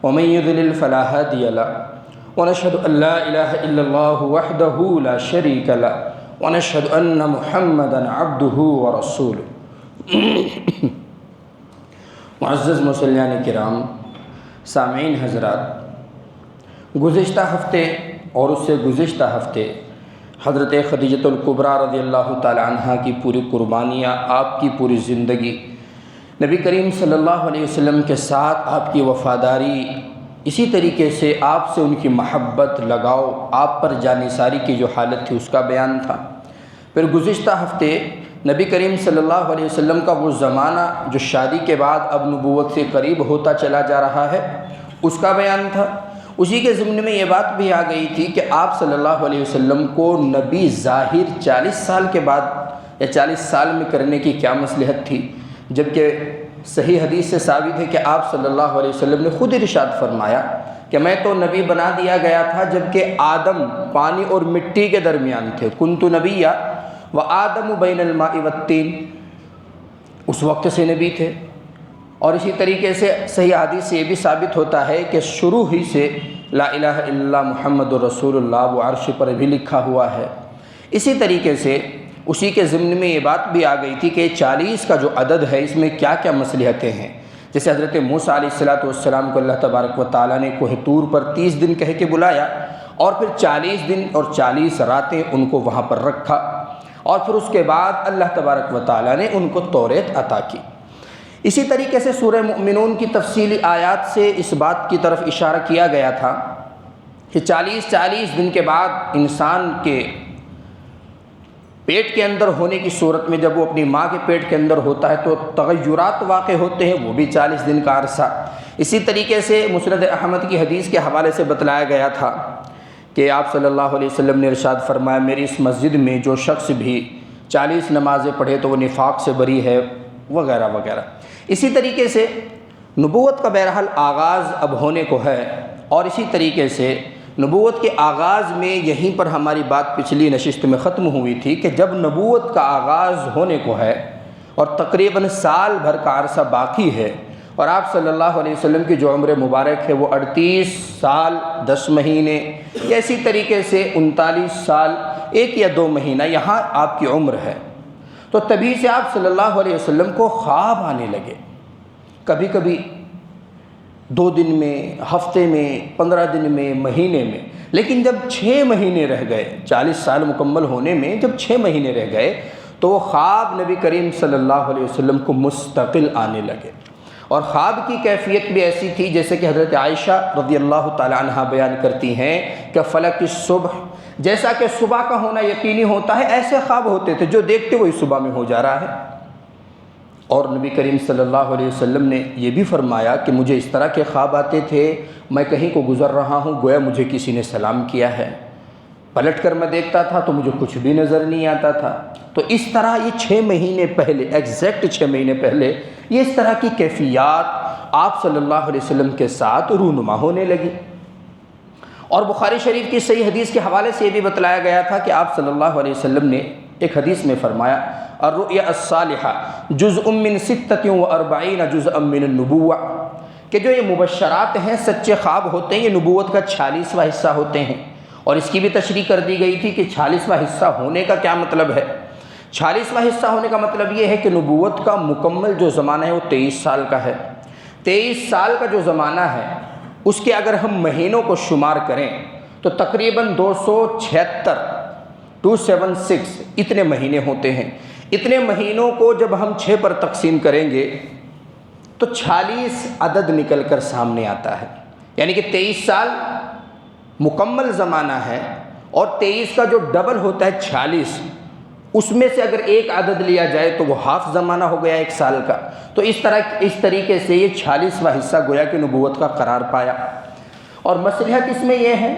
ومن يضلل فلا هادي له ونشهد أن لا إله إلا الله وحده لا شريك له ونشهد أن محمدا عبده ورسوله معزز مسلمان کرام، سامعین حضرات، گزشتہ ہفتے اور اس سے گزشتہ ہفتے حضرت خدیجۃ الکبریٰ رضی اللہ تعالی عنہ کی پوری قربانیاں، آپ کی پوری زندگی، نبی کریم صلی اللہ علیہ وسلم کے ساتھ آپ کی وفاداری، اسی طریقے سے آپ سے ان کی محبت، لگاؤ، آپ پر جانثاری کی جو حالت تھی اس کا بیان تھا۔ پھر گزشتہ ہفتے نبی کریم صلی اللہ علیہ وسلم کا وہ زمانہ جو شادی کے بعد اب نبوت سے قریب ہوتا چلا جا رہا ہے، اس کا بیان تھا۔ اسی کے ضمن میں یہ بات بھی آ گئی تھی کہ آپ صلی اللہ علیہ وسلم کو نبی ظاہر 40 سال کے بعد یا 40 سال میں کرنے کی کیا مصلحت تھی، جبکہ صحیح حدیث سے ثابت ہے کہ آپ صلی اللہ علیہ وسلم نے خود ارشاد فرمایا کہ میں تو نبی بنا دیا گیا تھا جبکہ آدم پانی اور مٹی کے درمیان تھے، کنت نبیّا وآدم بین الماء والطین، اس وقت سے نبی تھے۔ اور اسی طریقے سے صحیح حدیث سے یہ بھی ثابت ہوتا ہے کہ شروع ہی سے لا الہ الا اللہ محمد رسول اللہ وہ عرش پر بھی لکھا ہوا ہے۔ اسی طریقے سے اسی کے ضمن میں یہ بات بھی آ گئی تھی کہ 40 کا جو عدد ہے اس میں کیا کیا مصلحتیں ہیں۔ جیسے حضرت موسیٰ علیہ السلام کو اللہ تبارک و تعالیٰ نے کوہ طور پر 30 دن کہہ کے بلایا، اور پھر 40 دن اور 40 راتیں ان کو وہاں پر رکھا، اور پھر اس کے بعد اللہ تبارک و تعالیٰ نے ان کو توریت عطا کی۔ اسی طریقے سے سورہ مؤمنون کی تفصیلی آیات سے اس بات کی طرف اشارہ کیا گیا تھا کہ 40 دن کے بعد انسان کے پیٹ کے اندر ہونے کی صورت میں جب وہ اپنی ماں کے پیٹ کے اندر ہوتا ہے تو تغیرات واقع ہوتے ہیں، وہ بھی 40 دن کا عرصہ۔ اسی طریقے سے مسند احمد کی حدیث کے حوالے سے بتلایا گیا تھا کہ آپ صلی اللہ علیہ وسلم نے ارشاد فرمایا، میری اس مسجد میں جو شخص بھی 40 نمازیں پڑھے تو وہ نفاق سے بری ہے، وغیرہ وغیرہ۔ اسی طریقے سے نبوت کا بہرحال آغاز اب ہونے کو ہے، اور اسی طریقے سے نبوت کے آغاز میں یہیں پر ہماری بات پچھلی نشست میں ختم ہوئی تھی کہ جب نبوت کا آغاز ہونے کو ہے اور تقریباً سال بھر کا عرصہ باقی ہے، اور آپ صلی اللہ علیہ وسلم کی جو عمر مبارک ہے وہ 38 سال 10 مہینے یا اسی طریقے سے 39 سال 1 یا 2 مہینہ یہاں آپ کی عمر ہے، تو تبھی سے آپ صلی اللہ علیہ وسلم کو خواب آنے لگے، کبھی کبھی 2 دن میں، ہفتے میں، 15 دن میں، مہینے میں۔ لیکن جب 6 مہینے رہ گئے، 40 سال مکمل ہونے میں جب 6 مہینے رہ گئے تو وہ خواب نبی کریم صلی اللہ علیہ وسلم کو مستقل آنے لگے، اور خواب کی کیفیت بھی ایسی تھی جیسے کہ حضرت عائشہ رضی اللہ تعالی عنہ بیان کرتی ہیں کہ فلک الصبح، جیسا کہ صبح کا ہونا یقینی ہوتا ہے ایسے خواب ہوتے تھے جو دیکھتے وہی صبح میں ہو جا رہا ہے۔ اور نبی کریم صلی اللہ علیہ وسلم نے یہ بھی فرمایا کہ مجھے اس طرح کے خواب آتے تھے، میں کہیں کو گزر رہا ہوں گویا مجھے کسی نے سلام کیا ہے، پلٹ کر میں دیکھتا تھا تو مجھے کچھ بھی نظر نہیں آتا تھا۔ تو اس طرح یہ 6 مہینے پہلے، ایگزیکٹ 6 مہینے پہلے یہ اس طرح کی کیفیات آپ صلی اللہ علیہ وسلم کے ساتھ رونما ہونے لگی۔ اور بخاری شریف کی صحیح حدیث کے حوالے سے یہ بھی بتلایا گیا تھا کہ آپ صلی اللہ علیہ وسلم نے ایک حدیث میں فرمایا، الرؤیا الصالحہ جزء من 46 جزءا من النبوہ، کہ جو یہ مبشرات ہیں، سچے خواب ہوتے ہیں، یہ نبوت کا 46واں حصہ ہوتے ہیں۔ اور اس کی بھی تشریح کر دی گئی تھی کہ 46واں حصہ ہونے کا کیا مطلب ہے۔ 46واں حصہ ہونے کا مطلب یہ ہے کہ نبوت کا مکمل جو زمانہ ہے وہ 23 سال کا ہے۔ 23 سال کا جو زمانہ ہے اس کے اگر ہم مہینوں کو شمار کریں تو تقریباً 276 اتنے مہینے ہوتے ہیں۔ اتنے مہینوں کو جب ہم 6 پر تقسیم کریں گے تو 46 عدد نکل کر سامنے آتا ہے، یعنی کہ 23 سال مکمل زمانہ ہے، اور 23 کا جو ڈبل ہوتا ہے 46، اس میں سے اگر ایک عدد لیا جائے تو وہ ہاف زمانہ ہو گیا 1 سال کا۔ تو اس طریقے سے یہ 46واں حصہ گویا کہ نبوت کا قرار پایا۔ اور مصلحت اس میں یہ ہے،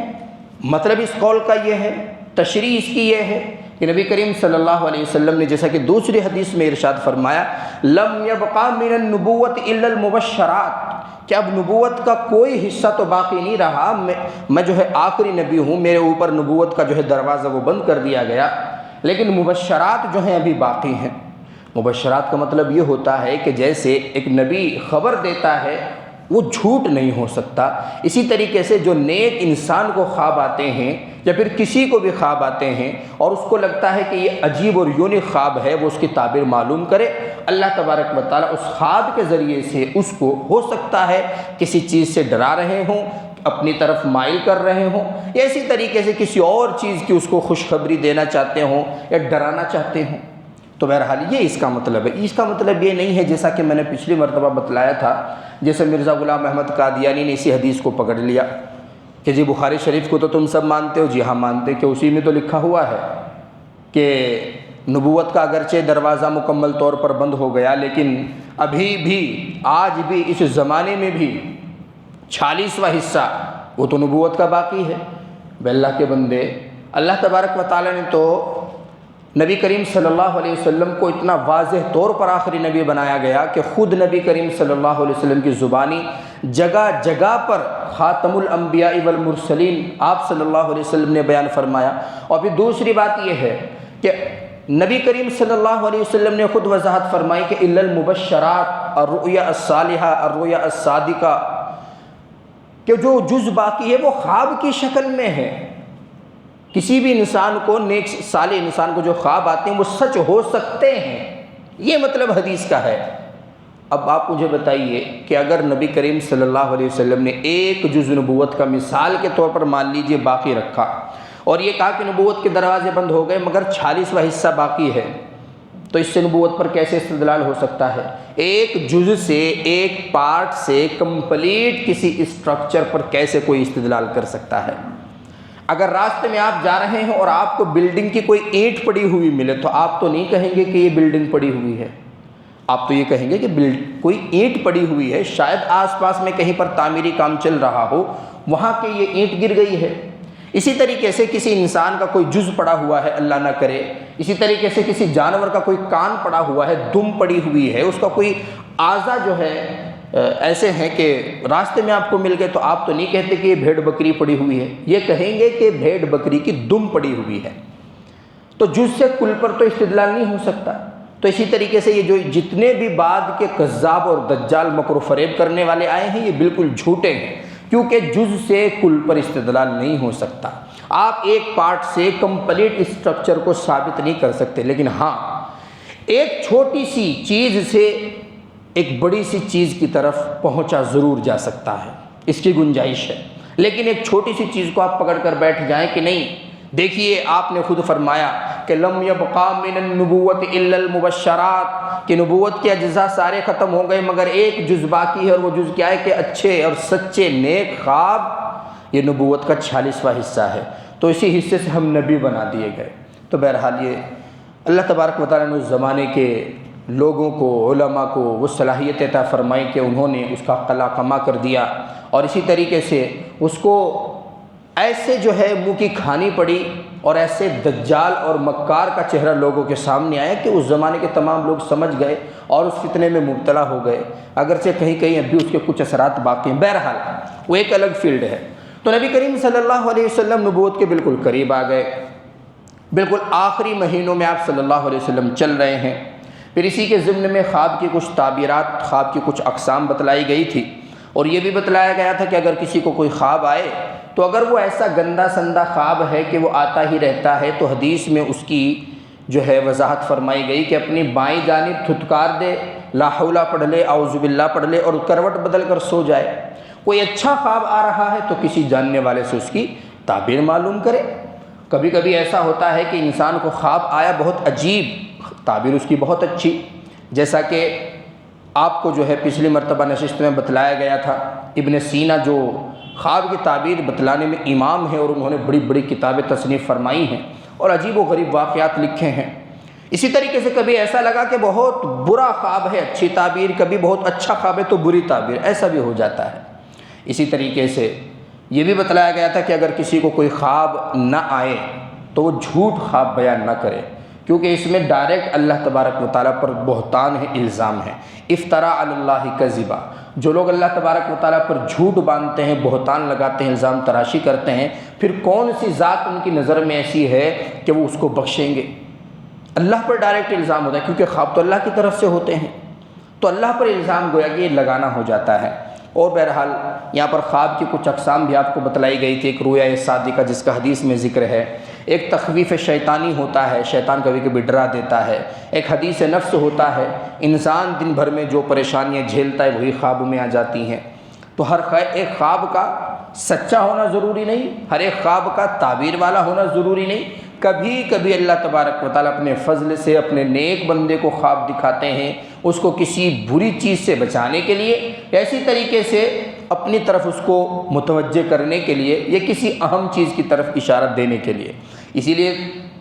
مطلب اس قول کا یہ ہے، تشریح اس کی یہ ہے کہ نبی کریم صلی اللہ علیہ وسلم نے جیسا کہ دوسری حدیث میں ارشاد فرمایا لم یبقى من النبوۃ الا المبشرات، کہ اب نبوت کا کوئی حصہ تو باقی نہیں رہا، میں جو ہے آخری نبی ہوں، میرے اوپر نبوت کا جو ہے دروازہ وہ بند کر دیا گیا، لیکن مبشرات جو ہیں ابھی باقی ہیں۔ مبشرات کا مطلب یہ ہوتا ہے کہ جیسے ایک نبی خبر دیتا ہے وہ جھوٹ نہیں ہو سکتا، اسی طریقے سے جو نیک انسان کو خواب آتے ہیں یا پھر کسی کو بھی خواب آتے ہیں اور اس کو لگتا ہے کہ یہ عجیب اور یونیک خواب ہے، وہ اس کی تعبیر معلوم کرے، اللہ تبارک و تعالیٰ اس خواب کے ذریعے سے اس کو ہو سکتا ہے کسی چیز سے ڈرا رہے ہوں، اپنی طرف مائل کر رہے ہوں، یا اسی طریقے سے کسی اور چیز کی اس کو خوشخبری دینا چاہتے ہوں یا ڈرانا چاہتے ہوں۔ تو بہرحال یہ اس کا مطلب ہے۔ اس کا مطلب یہ نہیں ہے جیسا کہ میں نے پچھلی مرتبہ بتلایا تھا، جیسے مرزا غلام احمد قادیانی نے اسی حدیث کو پکڑ لیا کہ جی بخاری شریف کو تو تم سب مانتے ہو، جی ہاں مانتے، کہ اسی میں تو لکھا ہوا ہے کہ نبوت کا اگرچہ دروازہ مکمل طور پر بند ہو گیا، لیکن ابھی بھی آج بھی اس زمانے میں بھی 46واں حصہ وہ تو نبوت کا باقی ہے۔ بے اللہ کے بندے، اللہ تبارک و تعالیٰ نے تو نبی کریم صلی اللہ علیہ وسلم کو اتنا واضح طور پر آخری نبی بنایا گیا کہ خود نبی کریم صلی اللہ علیہ وسلم کی زبانی جگہ جگہ پر خاتم الانبیاء والمرسلین آپ صلی اللہ علیہ وسلم نے بیان فرمایا۔ اور پھر دوسری بات یہ ہے کہ نبی کریم صلی اللہ علیہ وسلم نے خود وضاحت فرمائی کہ الا المبشرات الرؤیا الصالحہ الرؤیا الصادقہ، کہ جو جز باقی ہے وہ خواب کی شکل میں ہے۔ کسی بھی انسان کو، نیک صالح انسان کو جو خواب آتے ہیں وہ سچ ہو سکتے ہیں، یہ مطلب حدیث کا ہے۔ اب آپ مجھے بتائیے کہ اگر نبی کریم صلی اللہ علیہ وسلم نے ایک جز نبوت کا مثال کے طور پر مان لیجئے باقی رکھا اور یہ کہا کہ نبوت کے دروازے بند ہو گئے مگر 46واں حصہ باقی ہے، تو اس سے نبوت پر کیسے استدلال ہو سکتا ہے؟ ایک جز سے، ایک پارٹ سے کمپلیٹ کسی اسٹرکچر پر کیسے کوئی استدلال کر سکتا ہے؟ اگر راستے میں آپ جا رہے ہیں اور آپ کو بلڈنگ کی کوئی اینٹ پڑی ہوئی ملے تو آپ تو نہیں کہیں گے کہ یہ بلڈنگ پڑی ہوئی ہے، آپ تو یہ کہیں گے کہ کوئی اینٹ پڑی ہوئی ہے، شاید آس پاس میں کہیں پر تعمیری کام چل رہا ہو، وہاں کہ یہ اینٹ گر گئی ہے۔ اسی طریقے سے کسی انسان کا کوئی جز پڑا ہوا ہے، اللہ نہ کرے، اسی طریقے سے کسی جانور کا کوئی کان پڑا ہوا ہے، دم پڑی ہوئی ہے، اس کا کوئی اعضا جو ہے ایسے ہیں کہ راستے میں آپ کو مل گئے، تو آپ تو نہیں کہتے کہ یہ بھیڑ بکری پڑی ہوئی ہے، یہ کہیں گے کہ بھیڑ بکری کی دم پڑی ہوئی ہے۔ تو جز سے کل پر تو استدلال نہیں ہو سکتا۔ تو اسی طریقے سے یہ جو جتنے بھی بعد کے کذاب اور دجال مکر و فریب کرنے والے آئے ہیں، یہ بالکل جھوٹے ہیں، کیونکہ جز سے کل پر استدلال نہیں ہو سکتا۔ آپ ایک پارٹ سے کمپلیٹ اسٹرکچر کو ثابت نہیں کر سکتے، لیکن ہاں ایک چھوٹی سی چیز سے ایک بڑی سی چیز کی طرف پہنچا ضرور جا سکتا ہے، اس کی گنجائش ہے، لیکن ایک چھوٹی سی چیز کو آپ پکڑ کر بیٹھ جائیں کہ نہیں، دیکھیے آپ نے خود فرمایا کہ لم یبقى من النبوۃ الا المبشرات، کہ نبوت کے اجزاء سارے ختم ہو گئے مگر ایک جز باقی ہے، اور وہ جز کیا ہے کہ اچھے اور سچے نیک خواب، یہ نبوت کا 46واں حصہ ہے، تو اسی حصے سے ہم نبی بنا دیے گئے۔ تو بہرحال یہ اللہ تبارک و تعالیٰ نے اس زمانے کے لوگوں کو، علماء کو وہ صلاحیت عطا فرمائی کہ انہوں نے اس کا قلع کما کر دیا، اور اسی طریقے سے اس کو ایسے جو ہے منہ کی کھانی پڑی، اور ایسے دجال اور مکار کا چہرہ لوگوں کے سامنے آیا کہ اس زمانے کے تمام لوگ سمجھ گئے اور اس فتنے میں مبتلا ہو گئے، اگرچہ کہیں کہیں ابھی اس کے کچھ اثرات باقی ہیں۔ بہرحال وہ ایک الگ فیلڈ ہے۔ تو نبی کریم صلی اللہ علیہ وسلم نبوت کے بالکل قریب آ گئے، بالکل آخری مہینوں میں آپ صلی اللہ علیہ وسلم چل رہے ہیں۔ پھر اسی کے ضمن میں خواب کی کچھ تعبیرات، خواب کی کچھ اقسام بتلائی گئی تھی، اور یہ بھی بتلایا گیا تھا کہ اگر کسی کو کوئی خواب آئے تو اگر وہ ایسا گندا سندا خواب ہے کہ وہ آتا ہی رہتا ہے، تو حدیث میں اس کی جو ہے وضاحت فرمائی گئی کہ اپنی بائیں جانب تھتکار دے، لا حول پڑھ لے، اعوذ باللہ پڑھ لے، اور کروٹ بدل کر سو جائے۔ کوئی اچھا خواب آ رہا ہے تو کسی جاننے والے سے اس کی تعبیر معلوم کرے۔ کبھی کبھی ایسا ہوتا ہے کہ انسان کو خواب آیا بہت عجیب، تعبیر اس کی بہت اچھی، جیسا کہ آپ کو جو ہے پچھلی مرتبہ نشست میں بتلایا گیا تھا، ابن سینا جو خواب کی تعبیر بتلانے میں امام ہیں، اور انہوں نے بڑی بڑی کتابیں تصنیف فرمائی ہیں اور عجیب و غریب واقعات لکھے ہیں۔ اسی طریقے سے کبھی ایسا لگا کہ بہت برا خواب ہے، اچھی تعبیر، کبھی بہت اچھا خواب ہے تو بری تعبیر، ایسا بھی ہو جاتا ہے۔ اسی طریقے سے یہ بھی بتلایا گیا تھا کہ اگر کسی کو کوئی خواب نہ آئے تو وہ جھوٹ خواب بیان نہ کرے، کیونکہ اس میں ڈائریکٹ اللہ تبارک و تعالیٰ پر بہتان ہے، الزام ہے۔ افترا علی اللہ کذبا، جو لوگ اللہ تبارک و تعالیٰ پر جھوٹ باندھتے ہیں، بہتان لگاتے ہیں، الزام تراشی کرتے ہیں، پھر کون سی ذات ان کی نظر میں ایسی ہے کہ وہ اس کو بخشیں گے؟ اللہ پر ڈائریکٹ الزام ہوتا ہے، کیونکہ خواب تو اللہ کی طرف سے ہوتے ہیں، تو اللہ پر الزام گویا کہ یہ لگانا ہو جاتا ہے۔ اور بہرحال یہاں پر خواب کی کچھ اقسام بھی آپ کو بتلائی گئی تھی۔ ایک رویا صادقہ جس کا حدیث میں ذکر ہے، ایک تخویف شیطانی ہوتا ہے، شیطان کبھی کبھی ڈرا دیتا ہے، ایک حدیث نفس ہوتا ہے، انسان دن بھر میں جو پریشانیاں جھیلتا ہے وہی خواب میں آ جاتی ہیں۔ تو ہر ایک خواب کا سچا ہونا ضروری نہیں، ہر ایک خواب کا تعبیر والا ہونا ضروری نہیں۔ کبھی کبھی اللہ تبارک و تعالیٰ اپنے فضل سے اپنے نیک بندے کو خواب دکھاتے ہیں، اس کو کسی بری چیز سے بچانے کے لیے، ایسی طریقے سے اپنی طرف اس کو متوجہ کرنے کے لیے، یا کسی اہم چیز کی طرف اشارت دینے کے لیے۔ اسی لیے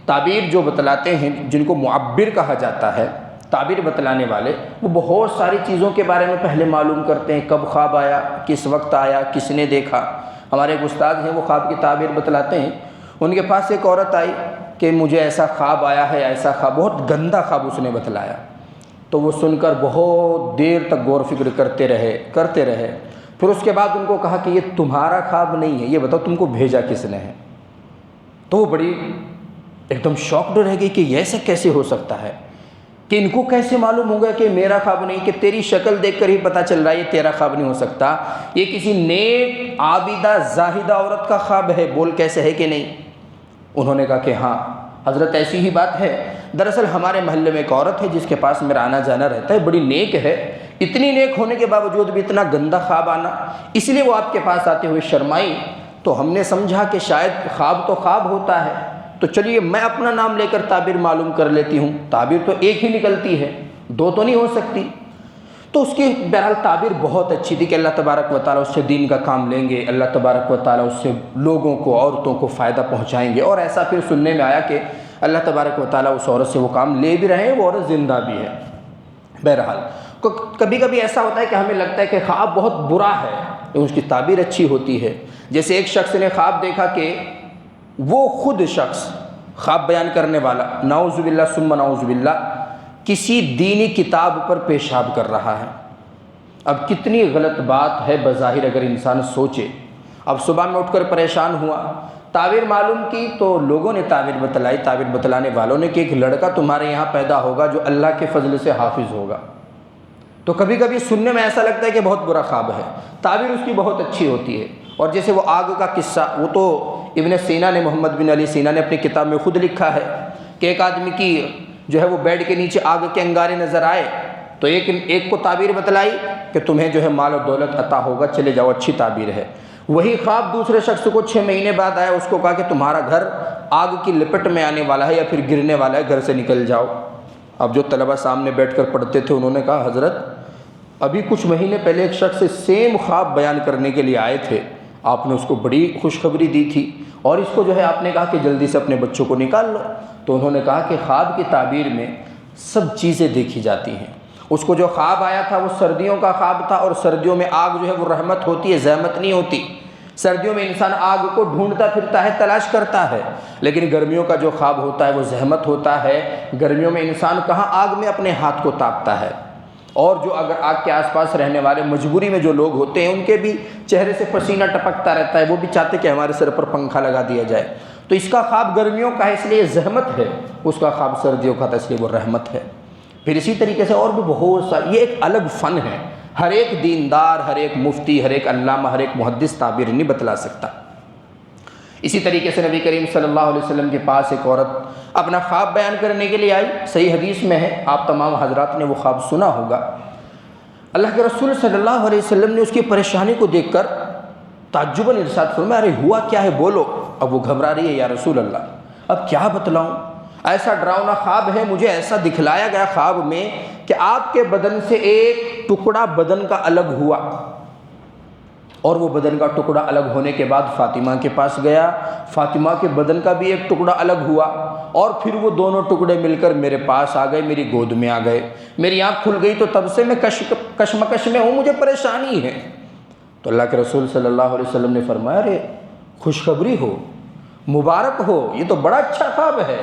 تعبیر جو بتلاتے ہیں، جن کو معبر کہا جاتا ہے، تعبیر بتلانے والے، وہ بہت ساری چیزوں کے بارے میں پہلے معلوم کرتے ہیں، کب خواب آیا، کس وقت آیا، کس نے دیکھا۔ ہمارے ایک استاد ہیں، وہ خواب کی تعبیر بتلاتے ہیں۔ ان کے پاس ایک عورت آئی کہ مجھے ایسا خواب آیا ہے، ایسا خواب، بہت گندا خواب اس نے بتلایا۔ تو وہ سن کر بہت دیر تک غور و فکر کرتے رہے۔ پھر اس کے بعد ان کو کہا کہ یہ تمہارا خواب نہیں ہے، یہ بتاؤ تم کو بھیجا کس نے ہے؟ تو وہ بڑی ایک دم شاکڈ رہ گئی کہ یہ ایسا کیسے ہو سکتا ہے، کہ ان کو کیسے معلوم ہوگا کہ میرا خواب نہیں، کہ تیری شکل دیکھ کر ہی پتہ چل رہا ہے یہ تیرا خواب نہیں ہو سکتا، یہ کسی نیک عابدہ زاہدہ عورت کا خواب ہے، بول کیسے ہے کہ نہیں؟ انہوں نے کہا کہ ہاں حضرت ایسی ہی بات ہے، دراصل ہمارے محلے میں ایک عورت ہے جس کے پاس میرا آنا جانا رہتا ہے، بڑی نیک ہے، اتنی نیک ہونے کے باوجود بھی اتنا گندا خواب آنا، اس لیے وہ آپ کے پاس آتے ہوئے شرمائی۔ تو ہم نے سمجھا کہ شاید خواب تو خواب ہوتا ہے، تو چلیے میں اپنا نام لے کر تعبیر معلوم کر لیتی ہوں، تعبیر تو ایک ہی نکلتی ہے، دو تو نہیں ہو سکتی۔ تو اس کی بہرحال تعبیر بہت اچھی تھی کہ اللہ تبارک و تعالیٰ اس سے دین کا کام لیں گے، اللہ تبارک و تعالیٰ اس سے لوگوں کو، عورتوں کو فائدہ پہنچائیں گے، اور ایسا پھر سننے میں آیا کہ اللہ تبارک و تعالیٰ اس عورت سے وہ کام لے بھی رہے ہیں، وہ عورت زندہ بھی ہے۔ بہرحال کبھی کبھی ایسا ہوتا ہے کہ ہمیں لگتا ہے کہ خواب بہت برا ہے، لیکن اس کی تعبیر اچھی ہوتی ہے۔ جیسے ایک شخص نے خواب دیکھا کہ وہ خود شخص، خواب بیان کرنے والا، نعوذ باللہ ثم نعوذ باللہ، کسی دینی کتاب پر پیشاب کر رہا ہے۔ اب کتنی غلط بات ہے بظاہر اگر انسان سوچے۔ اب صبح میں اٹھ کر پریشان ہوا، تعبیر معلوم کی تو لوگوں نے تعبیر بتلائی، تعبیر بتلانے والوں نے کہ ایک لڑکا تمہارے یہاں پیدا ہوگا جو اللہ کے فضل سے حافظ ہوگا۔ تو کبھی کبھی سننے میں ایسا لگتا ہے کہ بہت برا خواب ہے، تعبیر اس کی بہت اچھی ہوتی ہے۔ اور جیسے وہ آگ کا قصہ، وہ تو ابن سینا نے، محمد بن علی سینا نے اپنی کتاب میں خود لکھا ہے کہ ایک آدمی کی جو ہے وہ بیڈ کے نیچے آگ کے انگارے نظر آئے، تو ایک کو تعبیر بتلائی کہ تمہیں جو ہے مال و دولت عطا ہوگا، چلے جاؤ، اچھی تعبیر ہے۔ وہی خواب دوسرے شخص کو 6 مہینے بعد آیا، اس کو کہا کہ تمہارا گھر آگ کی لپٹ میں آنے والا ہے یا پھر گرنے والا ہے، گھر سے نکل جاؤ۔ اب جو طلبہ سامنے بیٹھ کر پڑھتے تھے انہوں نے کہا حضرت ابھی کچھ مہینے پہلے ایک شخص سیم خواب بیان کرنے کے لیے آئے تھے، آپ نے اس کو بڑی خوشخبری دی تھی، اور اس کو جو ہے آپ نے کہا کہ جلدی سے اپنے بچوں کو نکال لو۔ تو انہوں نے کہا کہ خواب کی تعبیر میں سب چیزیں دیکھی جاتی ہیں۔ اس کو جو خواب آیا تھا وہ سردیوں کا خواب تھا، اور سردیوں میں آگ جو ہے وہ رحمت ہوتی ہے، زحمت نہیں ہوتی۔ سردیوں میں انسان آگ کو ڈھونڈتا پھرتا ہے، تلاش کرتا ہے، لیکن گرمیوں کا جو خواب ہوتا ہے وہ زحمت ہوتا ہے۔ گرمیوں میں انسان کہاں آگ میں اپنے ہاتھ کو تاپتا ہے، اور جو اگر آگ کے آس پاس رہنے والے مجبوری میں جو لوگ ہوتے ہیں ان کے بھی چہرے سے پسینہ ٹپکتا رہتا ہے، وہ بھی چاہتے کہ ہمارے سر پر پنکھا لگا دیا جائے۔ تو اس کا خواب گرمیوں کا ہے اس لیے زحمت ہے، اس کا خواب سردیوں کا تھا اس لیے وہ رحمت ہے۔ پھر اسی طریقے سے اور بھی بہت ساری، یہ ایک الگ فن ہے، ہر ایک دیندار، ہر ایک مفتی، ہر ایک علامہ، ہر ایک محدث تعبیر نہیں بتلا سکتا۔ اسی طریقے سے نبی کریم صلی اللہ علیہ وسلم کے پاس ایک عورت اپنا خواب بیان کرنے کے لیے آئی، صحیح حدیث میں ہے، آپ تمام حضرات نے وہ خواب سنا ہوگا۔ اللہ کے رسول صلی اللہ علیہ وسلم نے اس کی پریشانی کو دیکھ کر تعجباً ارشاد فرمایا ارے ہوا کیا ہے بولو۔ اب وہ گھبرا رہی ہے، یا رسول اللہ اب کیا بتلاؤں، ایسا ڈراؤنا خواب ہے، مجھے ایسا دکھلایا گیا خواب میں کہ آپ کے بدن سے ایک ٹکڑا بدن کا الگ ہوا، اور وہ بدن کا ٹکڑا الگ ہونے کے بعد فاطمہ کے پاس گیا، فاطمہ کے بدن کا بھی ایک ٹکڑا الگ ہوا، اور پھر وہ دونوں ٹکڑے مل کر میرے پاس آ گئے، میری گود میں آ گئے، میری آنکھ کھل گئی، تو تب سے میں کشمکش میں ہوں، مجھے پریشانی ہے۔ تو اللہ کے رسول صلی اللہ علیہ وسلم نے فرمایا ارے خوشخبری ہو، مبارک ہو، یہ تو بڑا اچھا خواب ہے،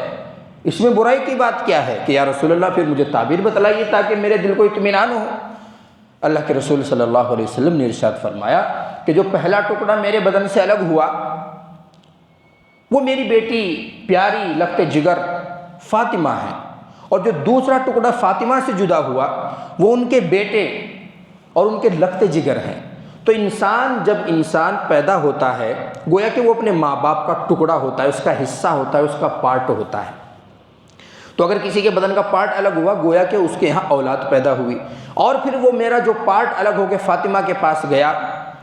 اس میں برائی کی بات کیا ہے؟ کہ یا رسول اللہ پھر مجھے تعبیر بتلائیے تاکہ میرے دل کو اطمینان ہو۔ اللہ کے رسول صلی اللہ علیہ وسلم نے ارشاد فرمایا کہ جو پہلا ٹکڑا میرے بدن سے الگ ہوا وہ میری بیٹی پیاری لخت جگر فاطمہ ہے، اور جو دوسرا ٹکڑا فاطمہ سے جدا ہوا وہ ان کے بیٹے اور ان کے لخت جگر ہیں۔ تو جب انسان پیدا ہوتا ہے گویا کہ وہ اپنے ماں باپ کا ٹکڑا ہوتا ہے، اس کا حصہ ہوتا ہے، اس کا پارٹ ہوتا ہے۔ تو اگر کسی کے بدن کا پارٹ الگ ہوا گویا کہ اس کے یہاں اولاد پیدا ہوئی، اور پھر وہ میرا جو پارٹ الگ ہو کے فاطمہ کے پاس گیا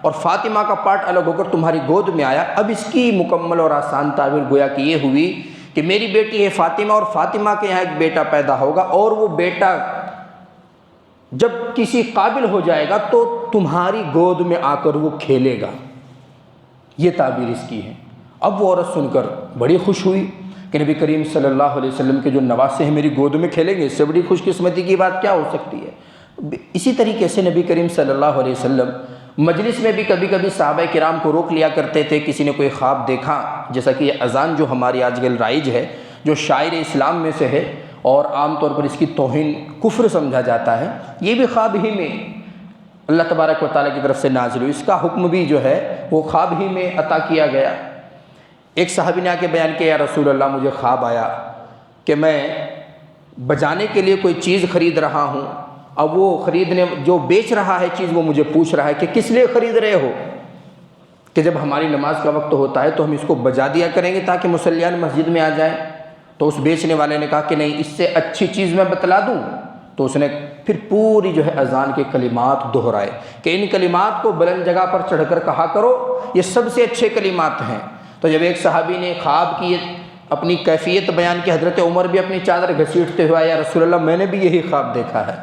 اور فاطمہ کا پارٹ الگ ہو کر تمہاری گود میں آیا۔ اب اس کی مکمل اور آسان تعبیر گویا کہ یہ ہوئی کہ میری بیٹی ہے فاطمہ، اور فاطمہ کے یہاں ایک بیٹا پیدا ہوگا، اور وہ بیٹا جب کسی قابل ہو جائے گا تو تمہاری گود میں آ کر وہ کھیلے گا۔ یہ تعبیر اس کی ہے۔ اب وہ عورت سن کر بڑی خوش ہوئی کہ نبی کریم صلی اللہ علیہ وسلم کے جو نواسے ہیں میری گود میں کھیلیں گے، اس سے بڑی خوش قسمتی کی بات کیا ہو سکتی ہے؟ اسی طریقے سے نبی کریم صلی اللہ علیہ وسلم مجلس میں بھی کبھی کبھی صحابہ کرام کو روک لیا کرتے تھے۔ کسی نے کوئی خواب دیکھا، جیسا کہ یہ اذان جو ہماری آج کل رائج ہے، جو شاعر اسلام میں سے ہے اور عام طور پر اس کی توہین کفر سمجھا جاتا ہے، یہ بھی خواب ہی میں اللہ تبارک و تعالیٰ کی طرف سے نازل ہوئی، اس کا حکم بھی جو ہے وہ خواب ہی میں عطا کیا گیا۔ ایک صحابی نے آ کے بیان کیا، یا رسول اللہ مجھے خواب آیا کہ میں بجانے کے لیے کوئی چیز خرید رہا ہوں، اب وہ خریدنے جو بیچ رہا ہے چیز وہ مجھے پوچھ رہا ہے کہ کس لیے خرید رہے ہو؟ کہ جب ہماری نماز کا وقت ہوتا ہے تو ہم اس کو بجا دیا کریں گے تاکہ مصلیان مسجد میں آ جائیں۔ تو اس بیچنے والے نے کہا کہ نہیں، اس سے اچھی چیز میں بتلا دوں۔ تو اس نے پھر پوری جو ہے اذان کے کلمات دہرائے کہ ان کلمات کو بلند جگہ پر چڑھ کر کہا کرو، یہ سب سے اچھے کلمات ہیں۔ تو جب ایک صحابی نے خواب کی اپنی کیفیت بیان کی، حضرت عمر بھی اپنی چادر گھسیٹتے ہوئے، یا رسول اللہ میں نے بھی یہی خواب دیکھا ہے۔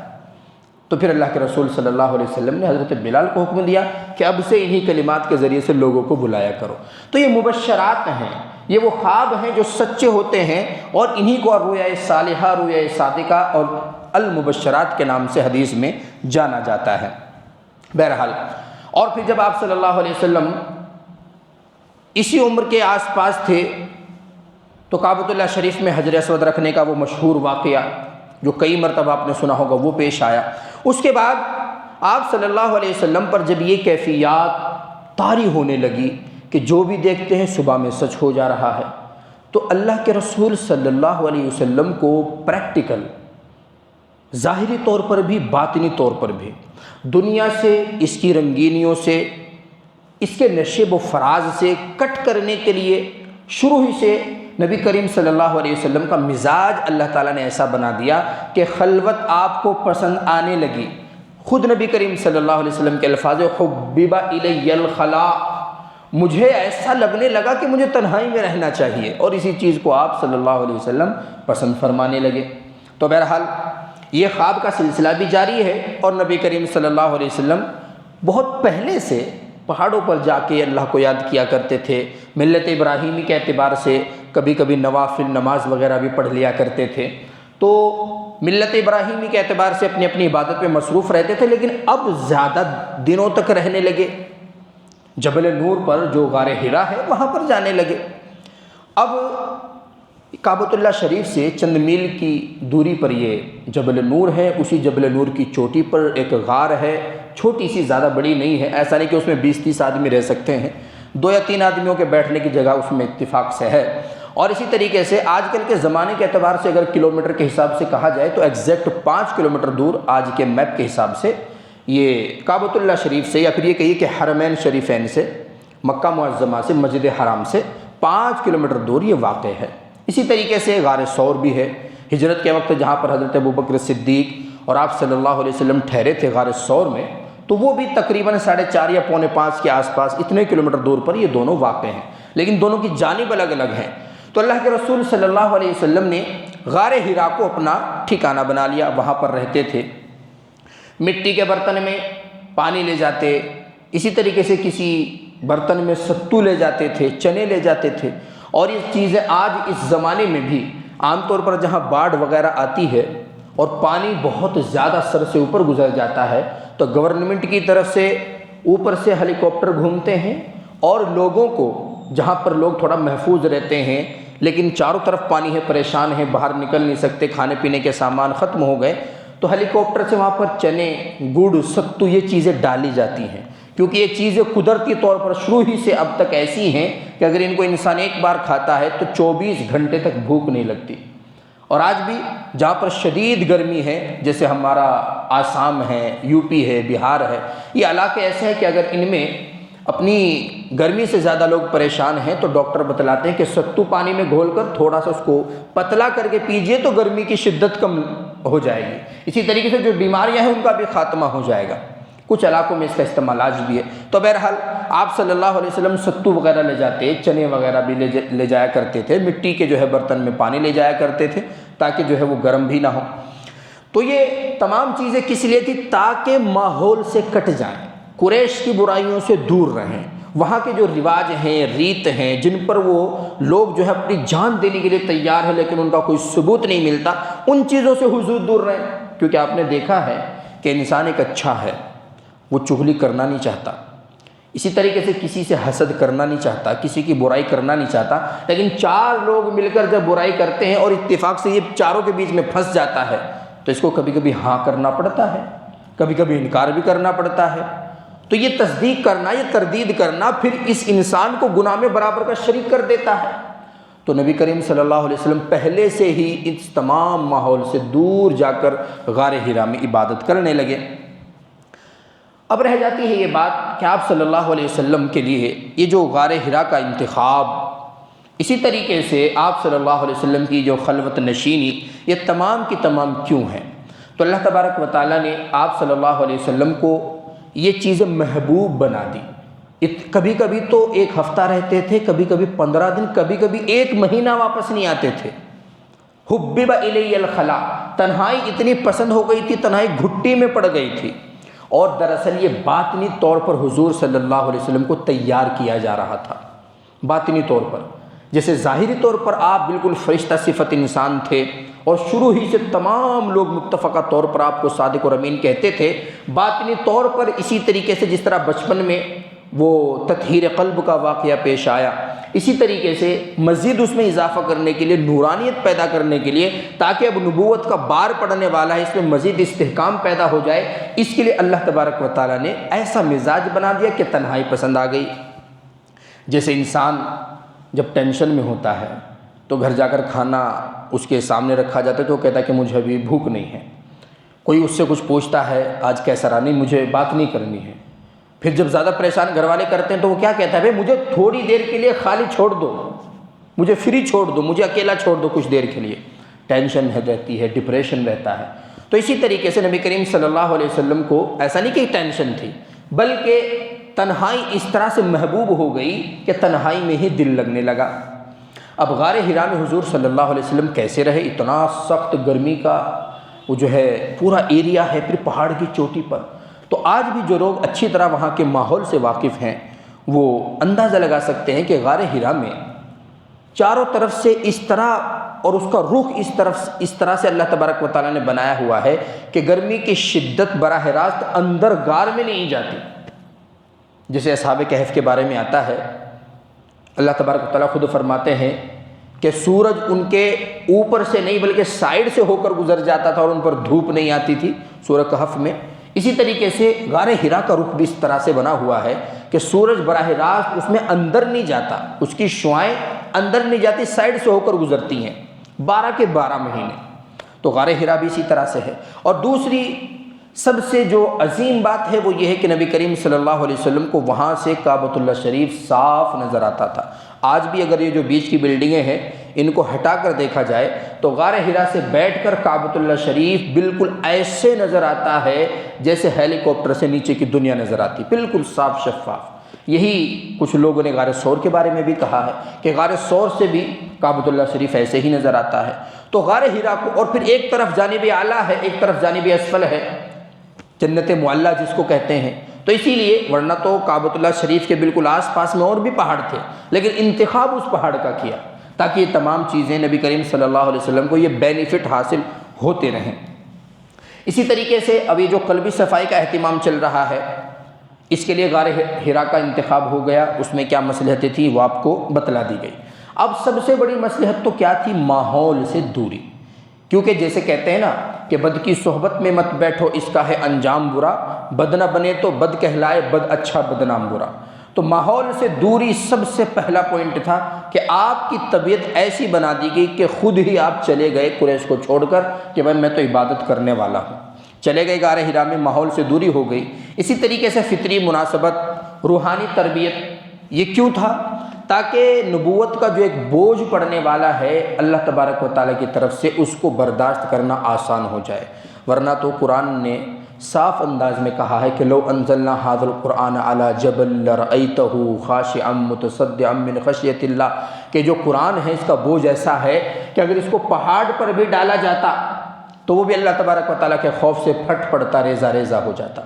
تو پھر اللہ کے رسول صلی اللہ علیہ وسلم نے حضرت بلال کو حکم دیا کہ اب سے انہی کلمات کے ذریعے سے لوگوں کو بلایا کرو۔ تو یہ مبشرات ہیں، یہ وہ خواب ہیں جو سچے ہوتے ہیں، اور انہی کو رؤیا صالحہ، رؤیا صادقہ اور المبشرات کے نام سے حدیث میں جانا جاتا ہے۔ بہرحال، اور پھر جب آپ صلی اللہ علیہ وسلم اسی عمر کے آس پاس تھے تو کعبۃ اللہ شریف میں حجر اسود رکھنے کا وہ مشہور واقعہ جو کئی مرتبہ آپ نے سنا ہوگا وہ پیش آیا۔ اس کے بعد آپ صلی اللہ علیہ وسلم پر جب یہ کیفیات طاری ہونے لگی کہ جو بھی دیکھتے ہیں صبح میں سچ ہو جا رہا ہے، تو اللہ کے رسول صلی اللہ علیہ وسلم کو پریکٹیکل، ظاہری طور پر بھی باطنی طور پر بھی، دنیا سے، اس کی رنگینیوں سے، اس کے نشیب و فراز سے کٹ کرنے کے لیے شروع ہی سے نبی کریم صلی اللہ علیہ وسلم کا مزاج اللہ تعالیٰ نے ایسا بنا دیا کہ خلوت آپ کو پسند آنے لگی۔ خود نبی کریم صلی اللہ علیہ وسلم کے الفاظ حبب الی الخلاء، مجھے ایسا لگنے لگا کہ مجھے تنہائی میں رہنا چاہیے، اور اسی چیز کو آپ صلی اللہ علیہ وسلم پسند فرمانے لگے۔ تو بہرحال یہ خواب کا سلسلہ بھی جاری ہے، اور نبی کریم صلی اللہ علیہ وسلم بہت پہلے سے پہاڑوں پر جا کے اللہ کو یاد کیا کرتے تھے۔ ملت ابراہیمی کے اعتبار سے کبھی کبھی نوافل نماز وغیرہ بھی پڑھ لیا کرتے تھے، تو ملت ابراہیمی کے اعتبار سے اپنی اپنی عبادت میں مصروف رہتے تھے، لیکن اب زیادہ دنوں تک رہنے لگے۔ جبل نور پر جو غار حرا ہے وہاں پر جانے لگے۔ اب کعبۃ اللہ شریف سے چند میل کی دوری پر یہ جبل نور ہے، اسی جبل نور کی چوٹی پر ایک غار ہے، چھوٹی سی، زیادہ بڑی نہیں ہے، ایسا نہیں کہ اس میں 20-30 آدمی رہ سکتے ہیں، 2 یا 3 آدمیوں کے بیٹھنے کی جگہ اس میں اتفاق سے ہے۔ اور اسی طریقے سے آج کل کے زمانے کے اعتبار سے اگر کلومیٹر کے حساب سے کہا جائے تو ایگزیکٹ 5 کلومیٹر دور آج کے میپ کے حساب سے یہ کعبۃ اللہ شریف سے، یا پھر یہ کہیے کہ حرمین شریفین سے، مکہ معظمہ سے، مسجد حرام سے 5 کلومیٹر دور یہ واقع ہے۔ اسی طریقے سے غار ثور بھی ہے، ہجرت کے وقت جہاں پر حضرت ابوبکر صدیق اور آپ صلی اللہ علیہ وسلم ٹھہرے تھے غار ثور میں، تو وہ بھی تقریباً 4.5 یا 4.25 کے آس پاس اتنے کلومیٹر دور پر یہ دونوں واقع ہیں، لیکن دونوں کی جانب الگ الگ ہیں۔ تو اللہ کے رسول صلی اللہ علیہ وسلم نے غار حرا کو اپنا ٹھکانہ بنا لیا، وہاں پر رہتے تھے۔ مٹی کے برتن میں پانی لے جاتے، اسی طریقے سے کسی برتن میں ستو لے جاتے تھے، چنے لے جاتے تھے، اور یہ چیزیں آج اس زمانے میں بھی عام طور پر جہاں باڑھ وغیرہ آتی ہے اور پانی بہت زیادہ سر سے اوپر گزر جاتا ہے تو گورنمنٹ کی طرف سے اوپر سے ہیلی کاپٹر گھومتے ہیں اور لوگوں کو جہاں پر لوگ تھوڑا محفوظ رہتے ہیں لیکن چاروں طرف پانی ہے، پریشان ہیں، باہر نکل نہیں سکتے، کھانے پینے کے سامان ختم ہو گئے، تو ہیلی کاپٹر سے وہاں پر چنے، گڑ، ستو یہ چیزیں ڈالی جاتی ہیں، کیونکہ یہ چیزیں قدرتی طور پر شروع ہی سے اب تک ایسی ہیں کہ اگر ان کو انسان ایک بار کھاتا ہے تو 24 گھنٹے تک بھوک نہیں لگتی۔ اور آج بھی جہاں پر شدید گرمی ہے، جیسے ہمارا آسام ہے، یو پی ہے، بہار ہے، یہ علاقے ایسے ہیں کہ اگر ان میں اپنی گرمی سے زیادہ لوگ پریشان ہیں تو ڈاکٹر بتلاتے ہیں کہ ستو پانی میں گھول کر تھوڑا سا اس کو پتلا کر کے پیجئے تو گرمی کی شدت کم ہو جائے گی، اسی طریقے سے جو بیماریاں ہیں ان کا بھی خاتمہ ہو جائے گا۔ کچھ علاقوں میں اس کا استعمال آج بھی ہے۔ تو بہرحال آپ صلی اللہ علیہ وسلم ستو وغیرہ لے جاتے، چنے وغیرہ بھی لے جایا کرتے تھے، مٹی کے جو ہے برتن میں پانی لے جایا کرتے تھے تاکہ جو ہے وہ گرم بھی نہ ہو۔ تو یہ تمام چیزیں کس لیے تھی؟ تاکہ ماحول سے کٹ جائیں، قریش کی برائیوں سے دور رہیں، وہاں کے جو رواج ہیں، ریت ہیں، جن پر وہ لوگ جو ہے اپنی جان دینے کے لیے تیار ہے لیکن ان کا کوئی ثبوت نہیں ملتا، ان چیزوں سے حضور دور رہیں۔ کیونکہ آپ نے دیکھا ہے کہ انسان ایک اچھا ہے، وہ چغلی کرنا نہیں چاہتا، اسی طریقے سے کسی سے حسد کرنا نہیں چاہتا، کسی کی برائی کرنا نہیں چاہتا، لیکن چار لوگ مل کر جب برائی کرتے ہیں اور اتفاق سے یہ چاروں کے بیچ میں پھنس جاتا ہے تو اس کو کبھی کبھی ہاں کرنا پڑتا ہے، کبھی کبھی انکار بھی کرنا پڑتا ہے۔ تو یہ تصدیق کرنا، یہ تردید کرنا پھر اس انسان کو گناہ میں برابر کا شریک کر دیتا ہے۔ تو نبی کریم صلی اللہ علیہ وسلم پہلے سے ہی اس تمام ماحول سے دور جا کر غار حرا میں عبادت کرنے لگے۔ اب رہ جاتی ہے یہ بات کہ آپ صلی اللہ علیہ وسلم کے لیے یہ جو غار حرا کا انتخاب، اسی طریقے سے آپ صلی اللہ علیہ وسلم کی جو خلوت نشینی، یہ تمام کی تمام کیوں ہیں؟ تو اللہ تبارک و تعالیٰ نے آپ صلی اللہ علیہ وسلم کو یہ چیزیں محبوب بنا دی۔ کبھی کبھی تو ایک ہفتہ رہتے تھے، کبھی کبھی 15 دن، کبھی کبھی ایک مہینہ واپس نہیں آتے تھے۔ حبب الی الخلا، تنہائی اتنی پسند ہو گئی تھی، تنہائی گھٹی میں پڑ گئی تھی، اور دراصل یہ باطنی طور پر حضور صلی اللہ علیہ وسلم کو تیار کیا جا رہا تھا۔ باطنی طور پر جیسے ظاہری طور پر آپ بالکل فرشتہ صفت انسان تھے اور شروع ہی سے تمام لوگ متفقہ طور پر آپ کو صادق اور امین کہتے تھے، باطنی طور پر اسی طریقے سے جس طرح بچپن میں وہ تطہیر قلب کا واقعہ پیش آیا، اسی طریقے سے مزید اس میں اضافہ کرنے کے لیے، نورانیت پیدا کرنے کے لیے، تاکہ اب نبوت کا بار پڑنے والا ہے، اس میں مزید استحکام پیدا ہو جائے، اس کے لیے اللہ تبارک و تعالیٰ نے ایسا مزاج بنا دیا کہ تنہائی پسند آ گئی۔ جیسے انسان جب ٹینشن میں ہوتا ہے تو گھر جا کر کھانا اس کے سامنے رکھا جاتا ہے تو وہ کہتا ہے کہ مجھے ابھی بھوک نہیں ہے، کوئی اس سے کچھ پوچھتا ہے آج کیسا رہا، نہیں مجھے بات نہیں کرنی ہے، پھر جب زیادہ پریشان گھر والے کرتے ہیں تو وہ کیا کہتا ہے، بھائی مجھے تھوڑی دیر کے لیے خالی چھوڑ دو، مجھے فری چھوڑ دو، مجھے اکیلا چھوڑ دو کچھ دیر کے لیے۔ ٹینشن رہتی ہے، ڈپریشن رہتا ہے۔ تو اسی طریقے سے نبی کریم صلی اللہ علیہ وسلم کو ایسا نہیں کہ ٹینشن تھی، بلکہ تنہائی اس طرح سے محبوب ہو گئی کہ تنہائی میں ہی دل لگنے لگا۔ اب غار حرا میں حضور صلی اللہ علیہ وسلم کیسے رہے؟ اتنا سخت گرمی کا وہ جو ہے پورا ایریا ہے، پھر پہاڑ کی چوٹی پر۔ تو آج بھی جو لوگ اچھی طرح وہاں کے ماحول سے واقف ہیں وہ اندازہ لگا سکتے ہیں کہ غار حرا میں چاروں طرف سے اس طرح اور اس کا رخ اس طرح سے اللہ تبارک و تعالیٰ نے بنایا ہوا ہے کہ گرمی کی شدت براہ راست اندر غار میں نہیں جاتی۔ جیسے اصحاب کہف کے بارے میں آتا ہے، اللہ تبارک و تعالیٰ خود فرماتے ہیں کہ سورج ان کے اوپر سے نہیں بلکہ سائڈ سے ہو کر گزر جاتا تھا اور ان پر دھوپ نہیں آتی تھی سورہ کہف میں۔ اسی طریقے سے غار حرا کا رخ بھی اس طرح سے بنا ہوا ہے کہ سورج براہ راست اس میں اندر نہیں جاتا، اس کی شعاعیں اندر نہیں جاتی، سائڈ سے ہو کر گزرتی ہیں 12 کے 12 مہینے۔ تو غار حرا بھی اسی طرح سے ہے۔ اور دوسری سب سے جو عظیم بات ہے وہ یہ ہے کہ نبی کریم صلی اللہ علیہ وسلم کو وہاں سے کعبۃ اللہ شریف صاف نظر آتا تھا۔ آج بھی اگر یہ جو بیچ کی بلڈنگیں ہیں ان کو ہٹا کر دیکھا جائے تو غار حرا سے بیٹھ کر کعبۃ اللہ شریف بالکل ایسے نظر آتا ہے جیسے ہیلی کاپٹر سے نیچے کی دنیا نظر آتی، بالکل صاف شفاف۔ یہی کچھ لوگوں نے غار ثور کے بارے میں بھی کہا ہے کہ غار ثور سے بھی کعبۃ اللہ شریف ایسے ہی نظر آتا ہے۔ تو غار حرا کو، اور پھر ایک طرف جانب اعلیٰ ہے، ایک طرف جانب اسفل ہے، جنت معلیٰ جس کو کہتے ہیں۔ تو اسی لیے ورنہ تو کعبۃ اللہ شریف کے بالکل آس پاس میں اور بھی پہاڑ تھے، لیکن انتخاب اس پہاڑ کا کیا تاکہ یہ تمام چیزیں نبی کریم صلی اللہ علیہ وسلم کو یہ بینیفٹ حاصل ہوتے رہیں۔ اسی طریقے سے اب یہ جو قلبی صفائی کا اہتمام چل رہا ہے، اس کے لیے غار حرا کا انتخاب ہو گیا، اس میں کیا مصلحتیں تھیں وہ آپ کو بتلا دی گئی۔ اب سب سے بڑی مصلحت تو کیا تھی؟ ماحول سے دوری، کیونکہ جیسے کہتے ہیں نا کہ بد کی صحبت میں مت بیٹھو، اس کا ہے انجام برا، بد نہ بنے تو بد کہلائے، بد اچھا بدنام برا۔ تو ماحول سے دوری سب سے پہلا پوائنٹ تھا کہ آپ کی طبیعت ایسی بنا دی گئی کہ خود ہی آپ چلے گئے قریش کو چھوڑ کر کہ بھائی میں تو عبادت کرنے والا ہوں، چلے گئے غار حرا میں، ماحول سے دوری ہو گئی۔ اسی طریقے سے فطری مناسبت، روحانی تربیت، یہ کیوں تھا؟ تاکہ نبوت کا جو ایک بوجھ پڑنے والا ہے اللہ تبارک و تعالیٰ کی طرف سے، اس کو برداشت کرنا آسان ہو جائے۔ ورنہ تو قرآن نے صاف انداز میں کہا ہے کہ لو انزلنا ھذا القرآن علی جبل لرأیتہ خاشعا متصدعا من خشیۃ اللہ، کہ جو قرآن ہے اس کا بوجھ ایسا ہے کہ اگر اس کو پہاڑ پر بھی ڈالا جاتا تو وہ بھی اللہ تبارک و تعالیٰ کے خوف سے پھٹ پڑتا، ریزہ ریزہ ہو جاتا۔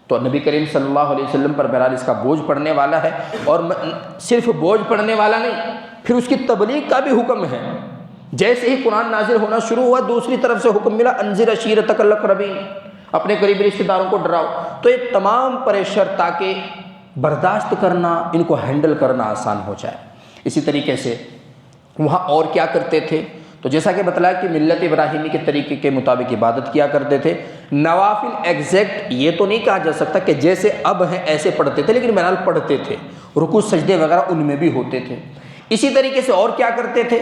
تو نبی کریم صلی اللہ علیہ وسلم پر بہرحال اس کا بوجھ پڑنے والا ہے، اور صرف بوجھ پڑنے والا نہیں، پھر اس کی تبلیغ کا بھی حکم ہے۔ جیسے ہی قرآن نازل ہونا شروع ہوا، دوسری طرف سے حکم ملا انذر عشیرتک الاقربین، اپنے قریبی رشتہ داروں کو ڈراؤ۔ تو یہ تمام پریشر تاکہ برداشت کرنا، ان کو ہینڈل کرنا آسان ہو جائے۔ اسی طریقے سے وہاں اور کیا کرتے تھے؟ تو جیسا کہ بتلایا کہ ملت ابراہیمی کے طریقے کے مطابق عبادت کیا کرتے تھے۔ نوافل ایگزیکٹ یہ تو نہیں کہا جا سکتا کہ جیسے اب ہیں ایسے پڑھتے تھے، لیکن بہرحال پڑھتے تھے، رکوع سجدے وغیرہ ان میں بھی ہوتے تھے۔ اسی طریقے سے اور کیا کرتے تھے؟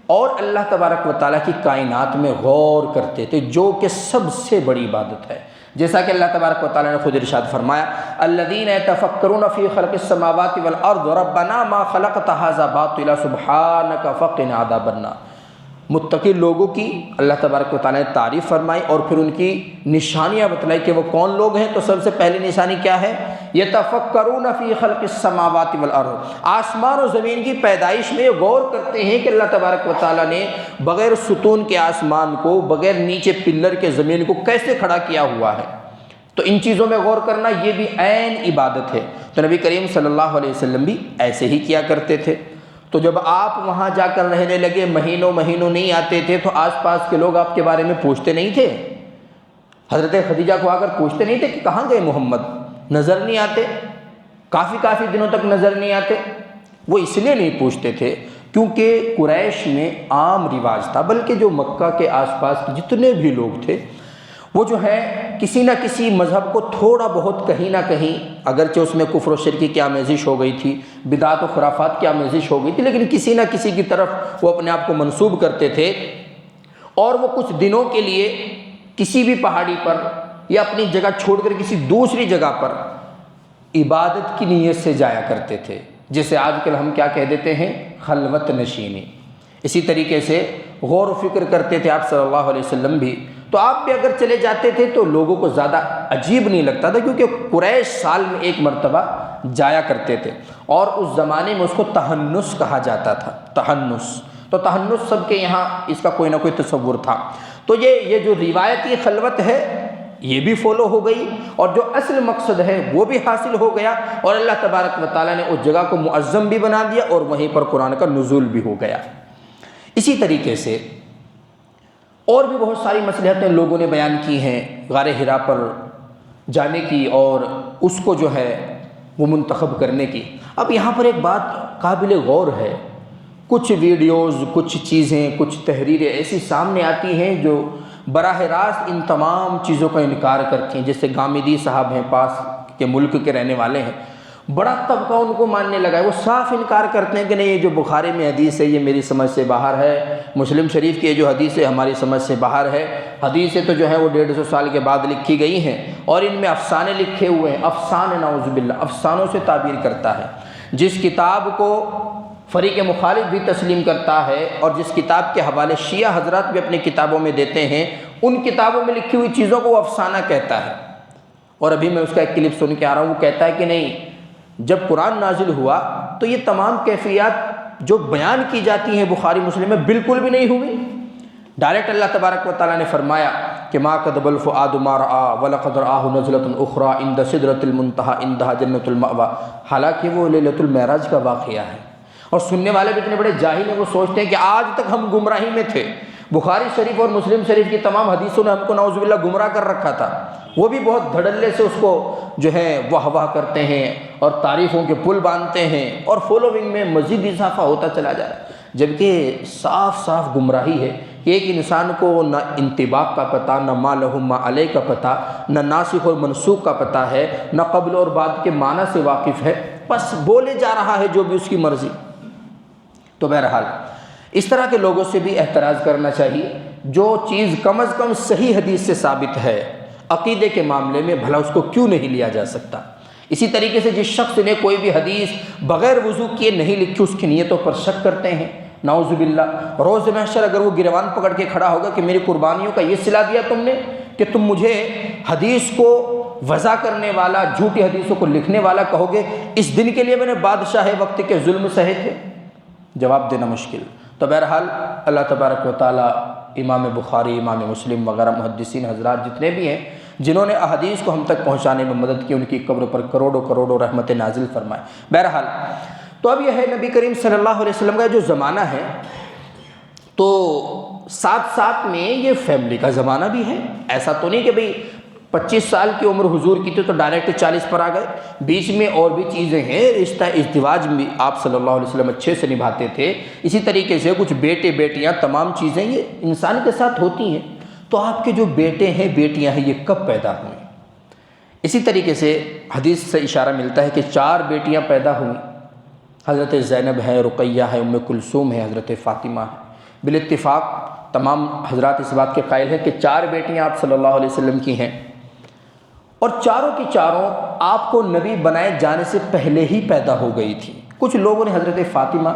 اور اللہ تبارک و تعالیٰ کی کائنات میں غور کرتے تھے، جو کہ سب سے بڑی عبادت ہے۔ جیسا کہ اللہ تبارک و تعالیٰ نے خود ارشاد فرمایا الذین یتفکرون فی خلق السماوات والارض ربنا ما خلقت ھذا باطلا سبحانک فقنا عذاب النار۔ متقی لوگوں کی اللہ تبارک و تعالیٰ نے تعریف فرمائی اور پھر ان کی نشانیاں بتلائی کہ وہ کون لوگ ہیں۔ تو سب سے پہلی نشانی کیا ہے؟ یتفکرون فی خلق السماوات والارض، آسمان و زمین کی پیدائش میں یہ غور کرتے ہیں کہ اللہ تبارک و تعالیٰ نے بغیر ستون کے آسمان کو، بغیر نیچے پلر کے زمین کو کیسے کھڑا کیا ہوا ہے۔ تو ان چیزوں میں غور کرنا یہ بھی عین عبادت ہے۔ تو نبی کریم صلی اللہ علیہ وسلم بھی ایسے ہی کیا کرتے تھے۔ تو جب آپ وہاں جا کر رہنے لگے، مہینوں نہیں آتے تھے، تو آس پاس کے لوگ آپ کے بارے میں پوچھتے نہیں تھے؟ حضرت خدیجہ کو آ کر پوچھتے نہیں تھے کہ کہاں گئے محمد؟ نظر نہیں آتے، کافی دنوں تک نظر نہیں آتے۔ وہ اس لیے نہیں پوچھتے تھے کیونکہ قریش میں عام رواج تھا، بلکہ جو مکہ کے آس پاس کے جتنے بھی لوگ تھے وہ جو ہے کسی نہ کسی مذہب کو تھوڑا بہت کہیں نہ کہیں، اگرچہ اس میں کفر و شرکی کی آمیزش ہو گئی تھی، بدعت و خرافات کی آمیزش ہو گئی تھی، لیکن کسی نہ کسی کی طرف وہ اپنے آپ کو منسوب کرتے تھے، اور وہ کچھ دنوں کے لیے کسی بھی پہاڑی پر یا اپنی جگہ چھوڑ کر کسی دوسری جگہ پر عبادت کی نیت سے جایا کرتے تھے، جسے آج کل ہم کیا کہہ دیتے ہیں؟ خلوت نشینی۔ اسی طریقے سے غور و فکر کرتے تھے آپ صلی اللہ علیہ وسلم بھی، تو آپ بھی اگر چلے جاتے تھے تو لوگوں کو زیادہ عجیب نہیں لگتا تھا، کیونکہ قریش سال میں ایک مرتبہ جایا کرتے تھے، اور اس زمانے میں اس کو تحنس کہا جاتا تھا۔ تحنس، تو تحنس سب کے یہاں اس کا کوئی نہ کوئی تصور تھا۔ تو یہ جو روایتی خلوت ہے یہ بھی فالو ہو گئی، اور جو اصل مقصد ہے وہ بھی حاصل ہو گیا، اور اللہ تبارک و تعالیٰ نے اس جگہ کو معظم بھی بنا دیا، اور وہیں پر قرآن کا نزول بھی ہو گیا۔ اسی طریقے سے اور بھی بہت ساری مصلحتیں لوگوں نے بیان کی ہیں غار حرا پر جانے کی، اور اس کو جو ہے وہ منتخب کرنے کی۔ اب یہاں پر ایک بات قابل غور ہے، کچھ ویڈیوز، کچھ چیزیں، کچھ تحریریں ایسی سامنے آتی ہیں جو براہ راست ان تمام چیزوں کا انکار کرتی ہیں۔ جیسے غامدی صاحب ہیں، پاس کے ملک کے رہنے والے ہیں، بڑا طبقہ ان کو ماننے لگا ہے، وہ صاف انکار کرتے ہیں کہ نہیں، یہ جو بخاری میں حدیث ہے یہ میری سمجھ سے باہر ہے، مسلم شریف کی یہ جو حدیث ہے ہماری سمجھ سے باہر ہے، حدیثیں تو جو ہے وہ 150 سال کے بعد لکھی گئی ہیں، اور ان میں افسانے لکھے ہوئے ہیں۔ افسانے، نعوذ باللہ، افسانوں سے تعبیر کرتا ہے۔ جس کتاب کو فریق مخالف بھی تسلیم کرتا ہے، اور جس کتاب کے حوالے شیعہ حضرات بھی اپنی کتابوں میں دیتے ہیں، ان کتابوں میں لکھی ہوئی چیزوں کو وہ افسانہ کہتا ہے۔ اور ابھی میں اس کا ایک کلپ سن کے آ رہا ہوں، وہ کہتا ہے کہ نہیں، جب قرآن نازل ہوا تو یہ تمام کیفیات جو بیان کی جاتی ہیں بخاری مسلم میں بالکل بھی نہیں ہوئی۔ ڈائریکٹ اللہ تبارک و تعالیٰ نے فرمایا کہ ما کذب الفؤاد ما رأى ولقد رآه نزلة أخرى عند سدرة المنتهى عندها جنة المأوى، حالانکہ وہ لیلۃ المعراج کا واقعہ ہے۔ اور سننے والے بھی اتنے بڑے جاہل ہیں، وہ سوچتے ہیں کہ آج تک ہم گمراہی میں تھے، بخاری شریف اور مسلم شریف کی تمام حدیثوں نے ہم کو نعوذ باللہ گمراہ کر رکھا تھا، وہ بھی بہت دھڑلے سے اس کو جو ہے واہ واہ کرتے ہیں اور تعریفوں کے پل باندھتے ہیں اور فالوئنگ میں مزید اضافہ ہوتا چلا جا رہا ہے، جبکہ صاف صاف گمراہی ہے کہ ایک انسان کو نہ انطباق کا پتہ، نہ ما لہ ما علیہ کا پتہ، نہ ناسخ اور منسوخ کا پتہ ہے، نہ قبل اور بعد کے معنی سے واقف ہے، بس بولے جا رہا ہے جو بھی اس کی مرضی۔ تو بہرحال اس طرح کے لوگوں سے بھی احتراز کرنا چاہیے، جو چیز کم از کم صحیح حدیث سے ثابت ہے عقیدے کے معاملے میں، بھلا اس کو کیوں نہیں لیا جا سکتا۔ اسی طریقے سے جس شخص نے کوئی بھی حدیث بغیر وضو کیے نہیں لکھی، اس کی نیتوں پر شک کرتے ہیں، نعوذ باللہ، روز محشر اگر وہ گریبان پکڑ کے کھڑا ہوگا کہ میری قربانیوں کا یہ صلہ دیا تم نے کہ تم مجھے حدیث کو وضع کرنے والا، جھوٹی حدیثوں کو لکھنے والا کہو گے، اس دن کے لیے میں نے بادشاہ وقت کے ظلم سہے تھے؟ جواب دینا مشکل۔ تو بہرحال اللہ تبارک و تعالی امام بخاری، امام مسلم وغیرہ محدثین حضرات جتنے بھی ہیں جنہوں نے احادیث کو ہم تک پہنچانے میں مدد کی، ان کی قبر پر کروڑوں کروڑوں رحمت نازل فرمائے۔ بہرحال تو اب یہ ہے نبی کریم صلی اللہ علیہ وسلم کا جو زمانہ ہے، تو ساتھ ساتھ میں یہ فیملی کا زمانہ بھی ہے۔ ایسا تو نہیں کہ بھئی 25 سال کی عمر حضور کی تھی تو ڈائریکٹ 40 پر آ گئے، بیچ میں اور بھی چیزیں ہیں، رشتہ ازدواج بھی آپ صلی اللہ علیہ وسلم اچھے سے نبھاتے تھے، اسی طریقے سے کچھ بیٹے بیٹیاں، تمام چیزیں یہ انسان کے ساتھ ہوتی ہیں۔ تو آپ کے جو بیٹے ہیں بیٹیاں ہیں یہ کب پیدا ہوئیں؟ اسی طریقے سے حدیث سے اشارہ ملتا ہے کہ 4 بیٹیاں پیدا ہوئیں، حضرت زینب ہے، رقیہ ہے، ام کلثوم ہے، حضرت فاطمہ ہے۔ بالاتفاق تمام حضرات اس بات کے قائل ہیں کہ 4 بیٹیاں آپ صلی اللہ علیہ وسلم کی ہیں، اور چاروں کی چاروں آپ کو نبی بنائے جانے سے پہلے ہی پیدا ہو گئی تھی۔ کچھ لوگوں نے حضرت فاطمہ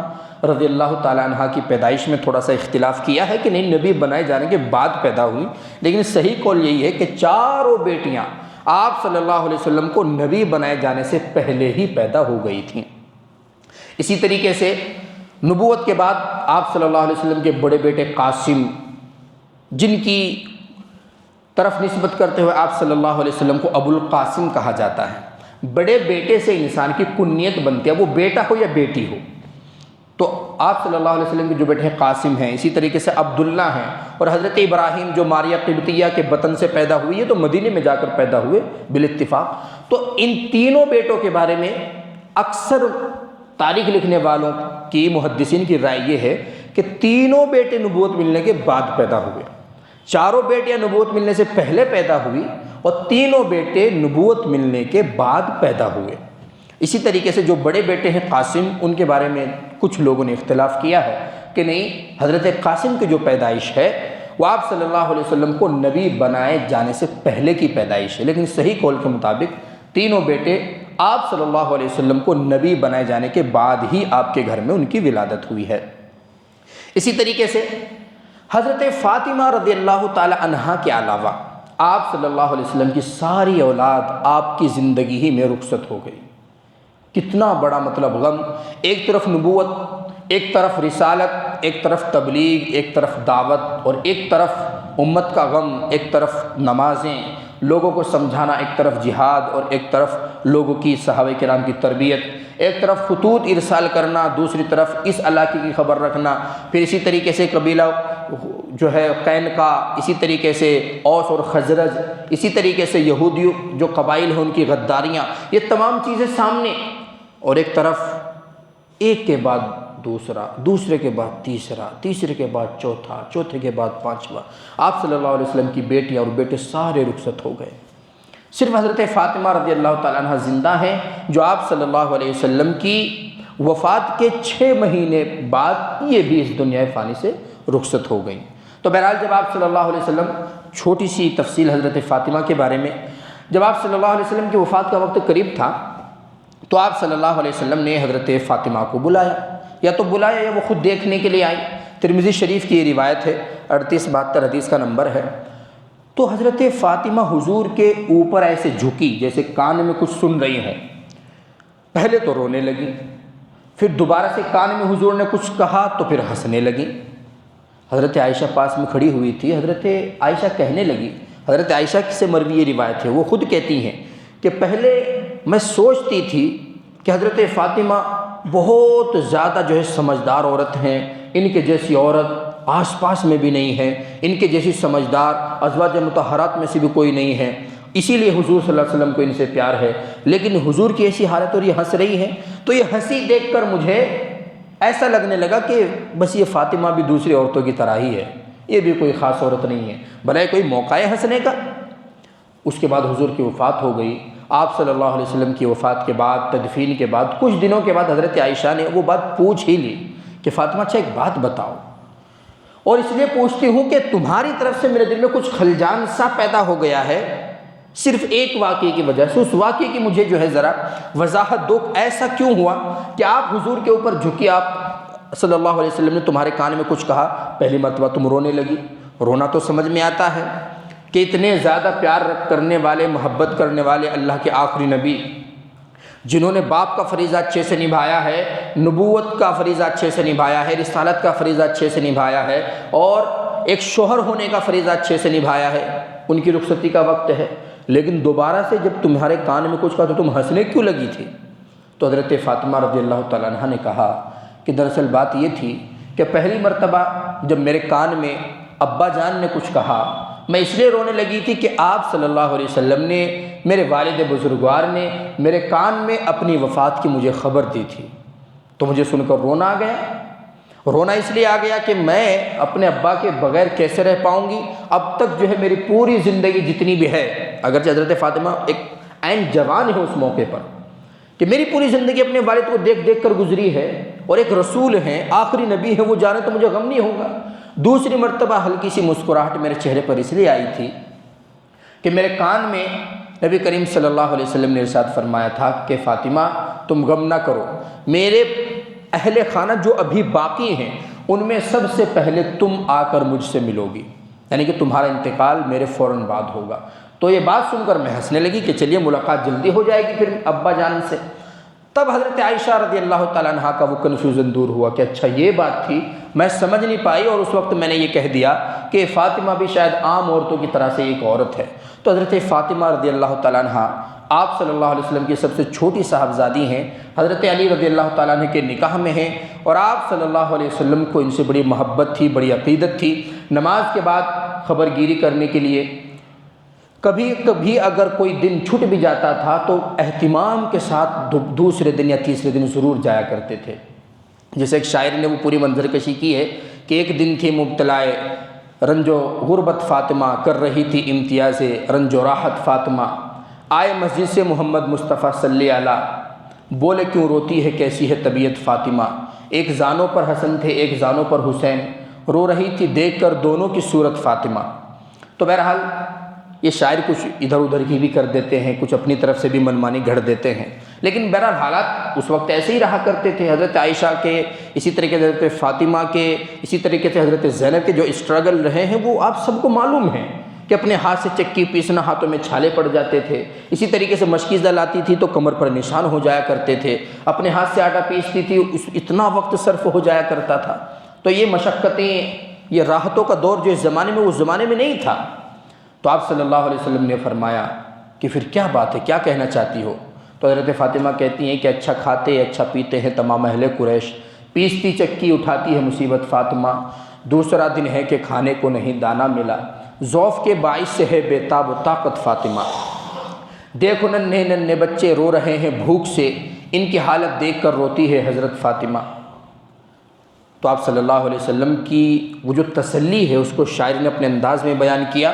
رضی اللہ تعالیٰ عنہ کی پیدائش میں تھوڑا سا اختلاف کیا ہے کہ نہیں، نبی بنائے جانے کے بعد پیدا ہوئی، لیکن صحیح قول یہی ہے کہ چاروں بیٹیاں آپ صلی اللہ علیہ وسلم کو نبی بنائے جانے سے پہلے ہی پیدا ہو گئی تھیں۔ اسی طریقے سے نبوت کے بعد آپ صلی اللہ علیہ وسلم کے بڑے بیٹے قاسم، جن کی طرف نسبت کرتے ہوئے آپ صلی اللہ علیہ وسلم کو ابو القاسم کہا جاتا ہے۔ بڑے بیٹے سے انسان کی کنیت بنتی ہے، وہ بیٹا ہو یا بیٹی ہو۔ تو آپ صلی اللہ علیہ وسلم کے جو بیٹے ہیں قاسم ہیں، اسی طریقے سے عبداللہ ہیں، اور حضرت ابراہیم جو ماریہ قبطیہ کے بطن سے پیدا ہوئی ہے تو مدینے میں جا کر پیدا ہوئے بالاتفاق۔ تو ان تینوں بیٹوں کے بارے میں اکثر تاریخ لکھنے والوں کی، محدثین کی رائے یہ ہے کہ تینوں بیٹے نبوت ملنے کے بعد پیدا ہوئے، چاروں بیٹیاں نبوت ملنے سے پہلے پیدا ہوئی اور تینوں بیٹے نبوت ملنے کے بعد پیدا ہوئے۔ اسی طریقے سے جو بڑے بیٹے ہیں قاسم، ان کے بارے میں کچھ لوگوں نے اختلاف کیا ہے کہ نہیں، حضرت قاسم کی جو پیدائش ہے وہ آپ صلی اللہ علیہ وسلم کو نبی بنائے جانے سے پہلے کی پیدائش ہے، لیکن صحیح قول کے مطابق تینوں بیٹے آپ صلی اللہ علیہ وسلم کو نبی بنائے جانے کے بعد ہی آپ کے گھر میں ان کی ولادت ہوئی ہے۔ اسی طریقے سے حضرت فاطمہ رضی اللہ تعالی عنہا کے علاوہ آپ صلی اللہ علیہ وسلم کی ساری اولاد آپ کی زندگی ہی میں رخصت ہو گئی۔ کتنا بڑا مطلب غم، ایک طرف نبوت، ایک طرف رسالت، ایک طرف تبلیغ، ایک طرف دعوت، اور ایک طرف امت کا غم، ایک طرف نمازیں، لوگوں کو سمجھانا، ایک طرف جہاد، اور ایک طرف لوگوں کی صحابہ کرام کی تربیت، ایک طرف خطوط ارسال کرنا، دوسری طرف اس علاقے کی خبر رکھنا، پھر اسی طریقے سے قبیلہ جو ہے قین کا، اسی طریقے سے اوس اور خزرج، اسی طریقے سے یہودیوں جو قبائل ہیں ان کی غداریاں، یہ تمام چیزیں سامنے، اور ایک طرف ایک کے بعد دوسرا، دوسرے کے بعد تیسرا، تیسرے کے بعد چوتھا، چوتھے کے بعد پانچواں، آپ صلی اللہ علیہ وسلم کی بیٹیاں اور بیٹے سارے رخصت ہو گئے۔ صرف حضرت فاطمہ رضی اللہ تعالیٰ عنہ زندہ ہیں، جو آپ صلی اللہ علیہ وسلم کی وفات کے 6 مہینے بعد یہ بھی اس دنیا فانی سے رخصت ہو گئیں۔ تو بہرحال جب آپ صلی اللہ علیہ وسلم، چھوٹی سی تفصیل حضرت فاطمہ کے بارے میں، جب آپ صلی اللہ علیہ وسلم کی وفات کا وقت قریب تھا تو آپ صلی اللہ علیہ وسلم نے حضرت فاطمہ کو بلایا، یا تو بلایا یا وہ خود دیکھنے کے لیے آئی۔ ترمذی شریف کی یہ روایت ہے، 3872 حدیث کا نمبر ہے۔ تو حضرت فاطمہ حضور کے اوپر ایسے جھکی جیسے کان میں کچھ سن رہی ہوں، پہلے تو رونے لگی، پھر دوبارہ سے کان میں حضور نے کچھ کہا تو پھر ہنسنے لگی۔ حضرت عائشہ پاس میں کھڑی ہوئی تھی، حضرت عائشہ کہنے لگی، حضرت عائشہ سے مروی یہ روایت ہے، وہ خود کہتی ہیں کہ پہلے میں سوچتی تھی کہ حضرت فاطمہ بہت زیادہ جو ہے سمجھدار عورت ہیں، ان کے جیسی عورت آس پاس میں بھی نہیں ہے، ان کے جیسی سمجھدار ازواج مطہرات میں سے بھی کوئی نہیں ہے، اسی لیے حضور صلی اللہ علیہ وسلم کو ان سے پیار ہے۔ لیکن حضور کی ایسی حالت اور یہ ہنس رہی ہے، تو یہ ہنسی دیکھ کر مجھے ایسا لگنے لگا کہ بس یہ فاطمہ بھی دوسری عورتوں کی طرح ہی ہے، یہ بھی کوئی خاص عورت نہیں ہے، بلائے کوئی موقع ہے ہنسنے کا۔ اس کے بعد حضور کی وفات ہو گئی۔ آپ صلی اللہ علیہ وسلم کی وفات کے بعد، تدفین کے بعد کچھ دنوں کے بعد حضرت عائشہ نے وہ بات پوچھ ہی لی کہ فاطمہ اچھا ایک بات بتاؤ، اور اس لیے پوچھتی ہوں کہ تمہاری طرف سے میرے دل میں کچھ خلجان سا پیدا ہو گیا ہے صرف ایک واقعے کی وجہ سے، اس واقعے کی مجھے جو ہے ذرا وضاحت دو، ایسا کیوں ہوا کہ آپ حضور کے اوپر جھکی، آپ صلی اللہ علیہ وسلم نے تمہارے کان میں کچھ کہا، پہلی مرتبہ تم رونے لگی۔ رونا تو سمجھ میں آتا ہے کہ اتنے زیادہ پیار کرنے والے، محبت کرنے والے اللہ کے آخری نبی، جنہوں نے باپ کا فریضہ اچھے سے نبھایا ہے، نبوت کا فریضہ اچھے سے نبھایا ہے، رسالت کا فریضہ اچھے سے نبھایا ہے، اور ایک شوہر ہونے کا فریضہ اچھے سے نبھایا ہے، ان کی رخصتی کا وقت ہے، لیکن دوبارہ سے جب تمہارے کان میں کچھ کہا تو تم ہنسنے کیوں لگی تھی؟ تو حضرت فاطمہ رضی اللہ تعالیٰ عنہ نے کہا کہ دراصل بات یہ تھی کہ پہلی مرتبہ جب میرے کان میں ابا جان نے کچھ کہا، میں اس لیے رونے لگی تھی کہ آپ صلی اللہ علیہ وسلم نے، میرے والد بزرگوار نے میرے کان میں اپنی وفات کی مجھے خبر دی تھی، تو مجھے سن کر رونا آ گیا۔ رونا اس لیے آ گیا کہ میں اپنے ابا کے بغیر کیسے رہ پاؤں گی، اب تک جو ہے میری پوری زندگی جتنی بھی ہے، اگرچہ حضرت فاطمہ ایک عین جوان ہے اس موقع پر، کہ میری پوری زندگی اپنے والد کو دیکھ دیکھ کر گزری ہے، اور ایک رسول ہیں، آخری نبی ہے، وہ جانے تو مجھے غم نہیں ہوگا۔ دوسری مرتبہ ہلکی سی مسکراہٹ میرے چہرے پر اس لیے آئی تھی کہ میرے کان میں نبی کریم صلی اللہ علیہ وسلم نے ارشاد فرمایا تھا کہ فاطمہ تم غم نہ کرو، میرے اہل خانہ جو ابھی باقی ہیں ان میں سب سے پہلے تم آ کر مجھ سے ملو گی، یعنی کہ تمہارا انتقال میرے فوراً بعد ہوگا۔ تو یہ بات سن کر میں ہنسنے لگی کہ چلیے ملاقات جلدی ہو جائے گی پھر ابا جان سے۔ تب حضرت عائشہ رضی اللہ تعالیٰ عنہ کا وہ کنفیوژن دور ہوا کہ اچھا یہ بات تھی، میں سمجھ نہیں پائی، اور اس وقت میں نے یہ کہہ دیا کہ فاطمہ بھی شاید عام عورتوں کی طرح سے ایک عورت ہے۔ تو حضرت فاطمہ رضی اللہ تعالیٰ عنہ آپ صلی اللہ علیہ وسلم کی سب سے چھوٹی صاحبزادی ہیں، حضرت علی رضی اللہ تعالیٰ عنہ کے نکاح میں ہیں، اور آپ صلی اللہ علیہ وسلم کو ان سے بڑی محبت تھی، بڑی عقیدت تھی۔ نماز کے بعد خبر گیری کرنے کے لیے کبھی کبھی اگر کوئی دن چھٹ بھی جاتا تھا تو اہتمام کے ساتھ دوسرے دن یا تیسرے دن ضرور جایا کرتے تھے۔ جیسے ایک شاعر نے وہ پوری منظر کشی کی ہے کہ ایک دن تھی مبتلائے رنج و غربت فاطمہ، کر رہی تھی امتیاز رنج و راحت فاطمہ، آئے مسجد سے محمد مصطفیٰ صلی علیہ، بولے کیوں روتی ہے کیسی ہے طبیعت فاطمہ، ایک زانوں پر حسن تھے ایک زانوں پر حسین، رو رہی تھی دیکھ کر دونوں کی صورت فاطمہ۔ تو بہرحال یہ شاعر کچھ ادھر ادھر کی بھی کر دیتے ہیں، کچھ اپنی طرف سے بھی منمانی گھڑ دیتے ہیں، لیکن بہرحال حالات اس وقت ایسے ہی رہا کرتے تھے۔ حضرت عائشہ کے، اسی طریقے سے حضرت فاطمہ کے، اسی طریقے سے حضرت زینب کے جو اسٹرگل رہے ہیں وہ آپ سب کو معلوم ہے کہ اپنے ہاتھ سے چکی پیسنا، ہاتھوں میں چھالے پڑ جاتے تھے، اسی طریقے سے مشکیزہ لاتی تھی تو کمر پر نشان ہو جایا کرتے تھے، اپنے ہاتھ سے آٹا پیستی تھی اتنا وقت صرف ہو جایا کرتا تھا۔ تو یہ مشقتیں، یہ راحتوں کا دور جو اس زمانے میں، اس زمانے میں نہیں تھا۔ تو آپ صلی اللہ علیہ وسلم نے فرمایا کہ پھر کیا بات ہے، کیا کہنا چاہتی ہو؟ تو حضرت فاطمہ کہتی ہیں کہ اچھا کھاتے اچھا پیتے ہیں تمام اہل قریش، پیستی چکی اٹھاتی ہے مصیبت فاطمہ، دوسرا دن ہے کہ کھانے کو نہیں دانا ملا، ضعف کے باعث سے ہے بے تاب و طاقت فاطمہ، دیکھو ننھے ننھے بچے رو رہے ہیں بھوک سے، ان کی حالت دیکھ کر روتی ہے حضرت فاطمہ۔ تو آپ صلی اللہ علیہ وسلم کی وہ جو تسلی ہے اس کو شاعر نے اپنے انداز میں بیان کیا۔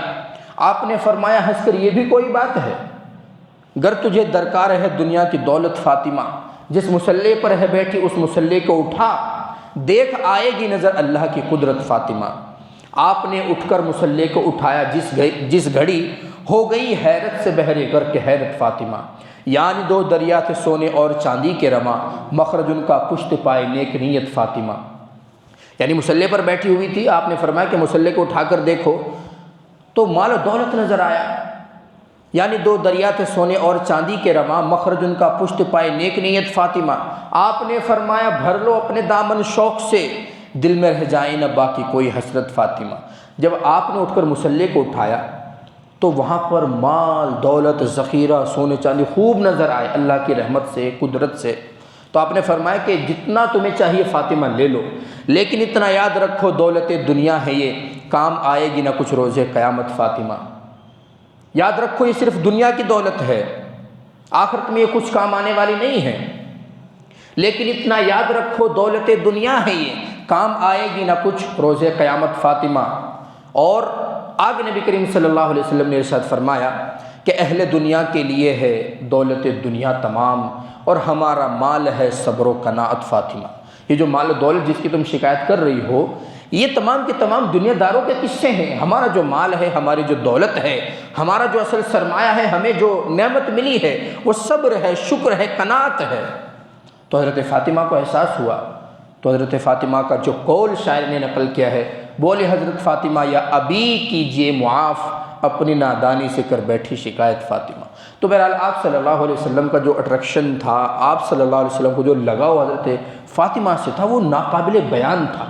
آپ نے فرمایا ہنس کر یہ بھی کوئی بات ہے، گر تجھے درکار ہے دنیا کی دولت فاطمہ، جس مسلح پر ہے بیٹھی اس مسلح کو اٹھا، دیکھ آئے گی نظر اللہ کی قدرت فاطمہ۔ آپ نے اٹھ کر مسلح کو اٹھایا جس گھڑی ہو گئی حیرت سے بحر غرق حیرت فاطمہ، یعنی دو دریا تھے سونے اور چاندی کے رواں، مخرج ان کا پشت پائے نیک نیت فاطمہ۔ یعنی مسلح پر بیٹھی ہوئی تھی، آپ نے فرمایا کہ مسلح کو اٹھا کر دیکھو تو مال و دولت نظر آیا، یعنی دو دریا تھے سونے اور چاندی کے رواں، مخرج ان کا پشت پائے نیک نیت فاطمہ۔ آپ نے فرمایا بھر لو اپنے دامن شوق سے، دل میں رہ جائے نہ باقی کوئی حسرت فاطمہ۔ جب آپ نے اٹھ کر مسلح کو اٹھایا تو وہاں پر مال دولت ذخیرہ سونے چاندی خوب نظر آئے اللہ کی رحمت سے، قدرت سے۔ تو آپ نے فرمایا کہ جتنا تمہیں چاہیے فاطمہ لے لو، لیکن اتنا یاد رکھو دولت دنیا ہے یہ، کام آئے گی نہ کچھ روز قیامت فاطمہ۔ یاد رکھو یہ صرف دنیا کی دولت ہے، آخرت میں یہ کچھ کام آنے والی نہیں ہے، لیکن اتنا یاد رکھو دولت دنیا ہے یہ، کام آئے گی نہ کچھ روز قیامت فاطمہ۔ اور آگے نبی کریم صلی اللہ علیہ وسلم نے ارشاد فرمایا کہ اہل دنیا کے لیے ہے دولت دنیا تمام، اور ہمارا مال ہے صبر و قناعت فاطمہ۔ یہ جو مال و دولت جس کی تم شکایت کر رہی ہو، یہ تمام کے تمام دنیا داروں کے قصے ہیں۔ ہمارا جو مال ہے، ہماری جو دولت ہے، ہمارا جو اصل سرمایہ ہے، ہمیں جو نعمت ملی ہے وہ صبر ہے، شکر ہے، قناعت ہے۔ تو حضرت فاطمہ کو احساس ہوا، تو حضرت فاطمہ کا جو قول شاعر نے نقل کیا ہے، بولے حضرت فاطمہ یا ابی کیجئے معاف، اپنی نادانی سے کر بیٹھی شکایت فاطمہ۔ تو بہرحال آپ صلی اللہ علیہ وسلم کا جو اٹریکشن تھا، آپ صلی اللہ علیہ وسلم کو جو لگاؤ حضرت فاطمہ سے تھا، وہ ناقابل بیان تھا۔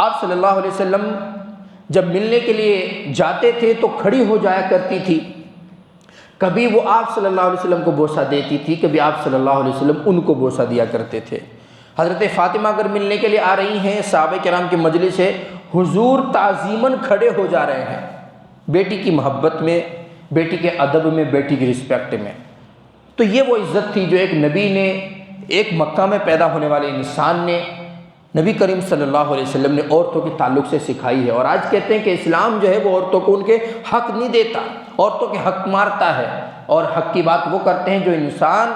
آپ صلی اللہ علیہ وسلم جب ملنے کے لیے جاتے تھے تو کھڑی ہو جایا کرتی تھی، کبھی وہ آپ صلی اللہ علیہ وسلم کو بوسہ دیتی تھی، کبھی آپ صلی اللہ علیہ وسلم ان کو بوسہ دیا کرتے تھے۔ حضرت فاطمہ اگر ملنے کے لیے آ رہی ہیں، صحابہ کرام کی مجلس ہے، حضور تعظیماً کھڑے ہو جا رہے ہیں، بیٹی کی محبت میں، بیٹی کے ادب میں، بیٹی کی رسپیکٹ میں۔ تو یہ وہ عزت تھی جو ایک نبی نے، ایک مکہ میں پیدا ہونے والے انسان نے، نبی کریم صلی اللہ علیہ وسلم نے عورتوں کے تعلق سے سکھائی ہے۔ اور آج کہتے ہیں کہ اسلام جو ہے وہ عورتوں کو ان کے حق نہیں دیتا، عورتوں کے حق مارتا ہے، اور حق کی بات وہ کرتے ہیں جو انسان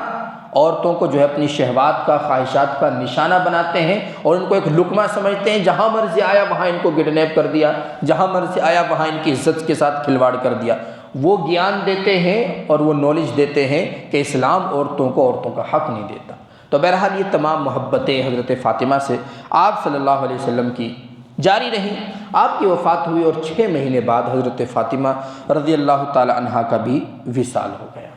عورتوں کو جو ہے اپنی شہوات کا، خواہشات کا نشانہ بناتے ہیں اور ان کو ایک لقمہ سمجھتے ہیں، جہاں مرضی آیا وہاں ان کو کڈنیپ کر دیا، جہاں مرضی آیا وہاں ان کی عزت کے ساتھ کھلواڑ کر دیا۔ وہ گیان دیتے ہیں اور وہ نالج دیتے ہیں کہ اسلام عورتوں کو عورتوں کا حق نہیں دیتا۔ تو بہرحال یہ تمام محبتیں حضرت فاطمہ سے آپ صلی اللہ علیہ وسلم کی جاری رہیں۔ آپ کی وفات ہوئی اور 6 مہینے بعد حضرت فاطمہ رضی اللہ تعالی عنہا کا بھی وصال ہو گیا،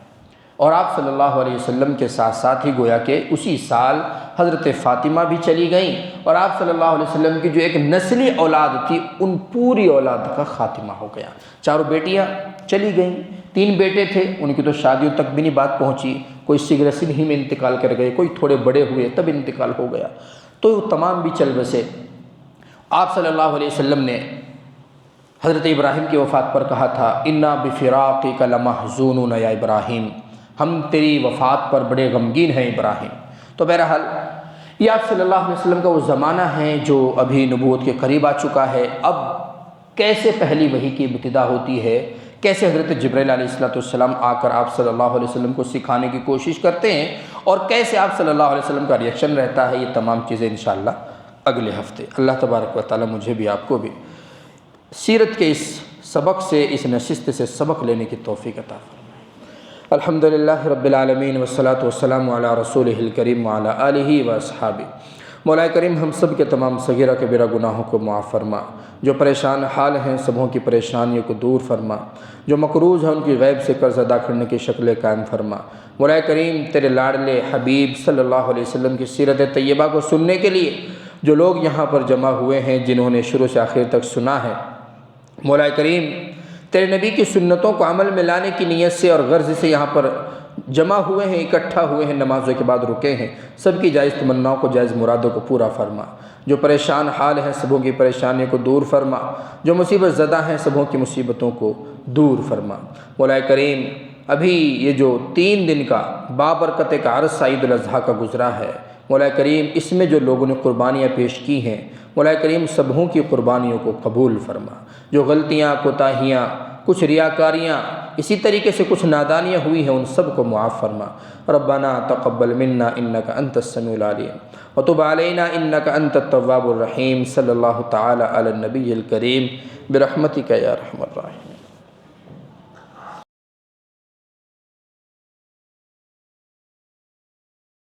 اور آپ صلی اللہ علیہ وسلم کے ساتھ ساتھ ہی گویا کہ اسی سال حضرت فاطمہ بھی چلی گئیں، اور آپ صلی اللہ علیہ وسلم کی جو ایک نسلی اولاد تھی ان پوری اولاد کا خاتمہ ہو گیا۔ 4 بیٹیاں چلی گئیں، 3 بیٹے تھے، ان کی تو شادیوں تک بھی نہیں بات پہنچی، کوئی صغر سن ہی میں انتقال کر گئے، کوئی تھوڑے بڑے ہوئے تب انتقال ہو گیا، تو وہ تمام بھی چل بسے۔ آپ صلی اللہ علیہ وسلم نے حضرت ابراہیم کی وفات پر کہا تھا، انا بفراقک لمحزونون یا ابراہیم، ہم تیری وفات پر بڑے غمگین ہیں ابراہیم۔ تو بہرحال یہ آپ صلی اللہ علیہ وسلم کا وہ زمانہ ہے جو ابھی نبوت کے قریب آ چکا ہے۔ اب کیسے پہلی وحی کی ابتدا ہوتی ہے، کیسے حضرت جبرائیل علیہ السلام آ کر آپ صلی اللہ علیہ وسلم کو سکھانے کی کوشش کرتے ہیں، اور کیسے آپ صلی اللہ علیہ وسلم کا ریئیکشن رہتا ہے، یہ تمام چیزیں انشاءاللہ اگلے ہفتے۔ اللہ تبارک و تعالی مجھے بھی آپ کو بھی سیرت کے اس سبق سے، اس نشست سے سبق لینے کی توفیق عطا فرمائے۔ الحمدللہ رب العالمین والصلاة والسلام علی رسولہ الکریم وعلی آلہ واصحابہ۔ مولا کریم ہم سب کے تمام صغیرہ کبیرہ گناہوں کو معاف فرما، جو پریشان حال ہیں سبوں کی پریشانیوں کو دور فرما، جو مقروض ہیں ان کی غیب سے قرض ادا کرنے کی شکل قائم فرما۔ مولا کریم تیرے لاڈلے حبیب صلی اللہ علیہ وسلم کی سیرت طیبہ کو سننے کے لیے جو لوگ یہاں پر جمع ہوئے ہیں، جنہوں نے شروع سے آخر تک سنا ہے، مولا کریم تیرے نبی کی سنتوں کو عمل میں لانے کی نیت سے اور غرض سے یہاں پر جمع ہوئے ہیں، اکٹھا ہوئے ہیں، نمازوں کے بعد رکے ہیں، سب کی جائز تمناؤں کو، جائز مرادوں کو پورا فرما۔ جو پریشان حال ہیں سبوں کی پریشانیوں کو دور فرما، جو مصیبت زدہ ہیں سبوں کی مصیبتوں کو دور فرما۔ مولا کریم ابھی یہ جو 3 دن کا بابرکت کا عرصہ عید الاضحیٰ کا گزرا ہے، مولا کریم اس میں جو لوگوں نے قربانیاں پیش کی ہیں، مولا کریم سبوں کی قربانیوں کو قبول فرما۔ جو غلطیاں، کوتاہیاں، کچھ ریاکاریاں، اسی طریقے سے کچھ نادانیاں ہوئی ہیں، ان سب کو معاف فرما۔ ربنا تقبل منا انک انت السمیع العلیم وتب علینا انک انت التواب الرحیم۔ صلی اللہ تعالی علی النبی الکریم برحمتک یا ارحم الراحمین۔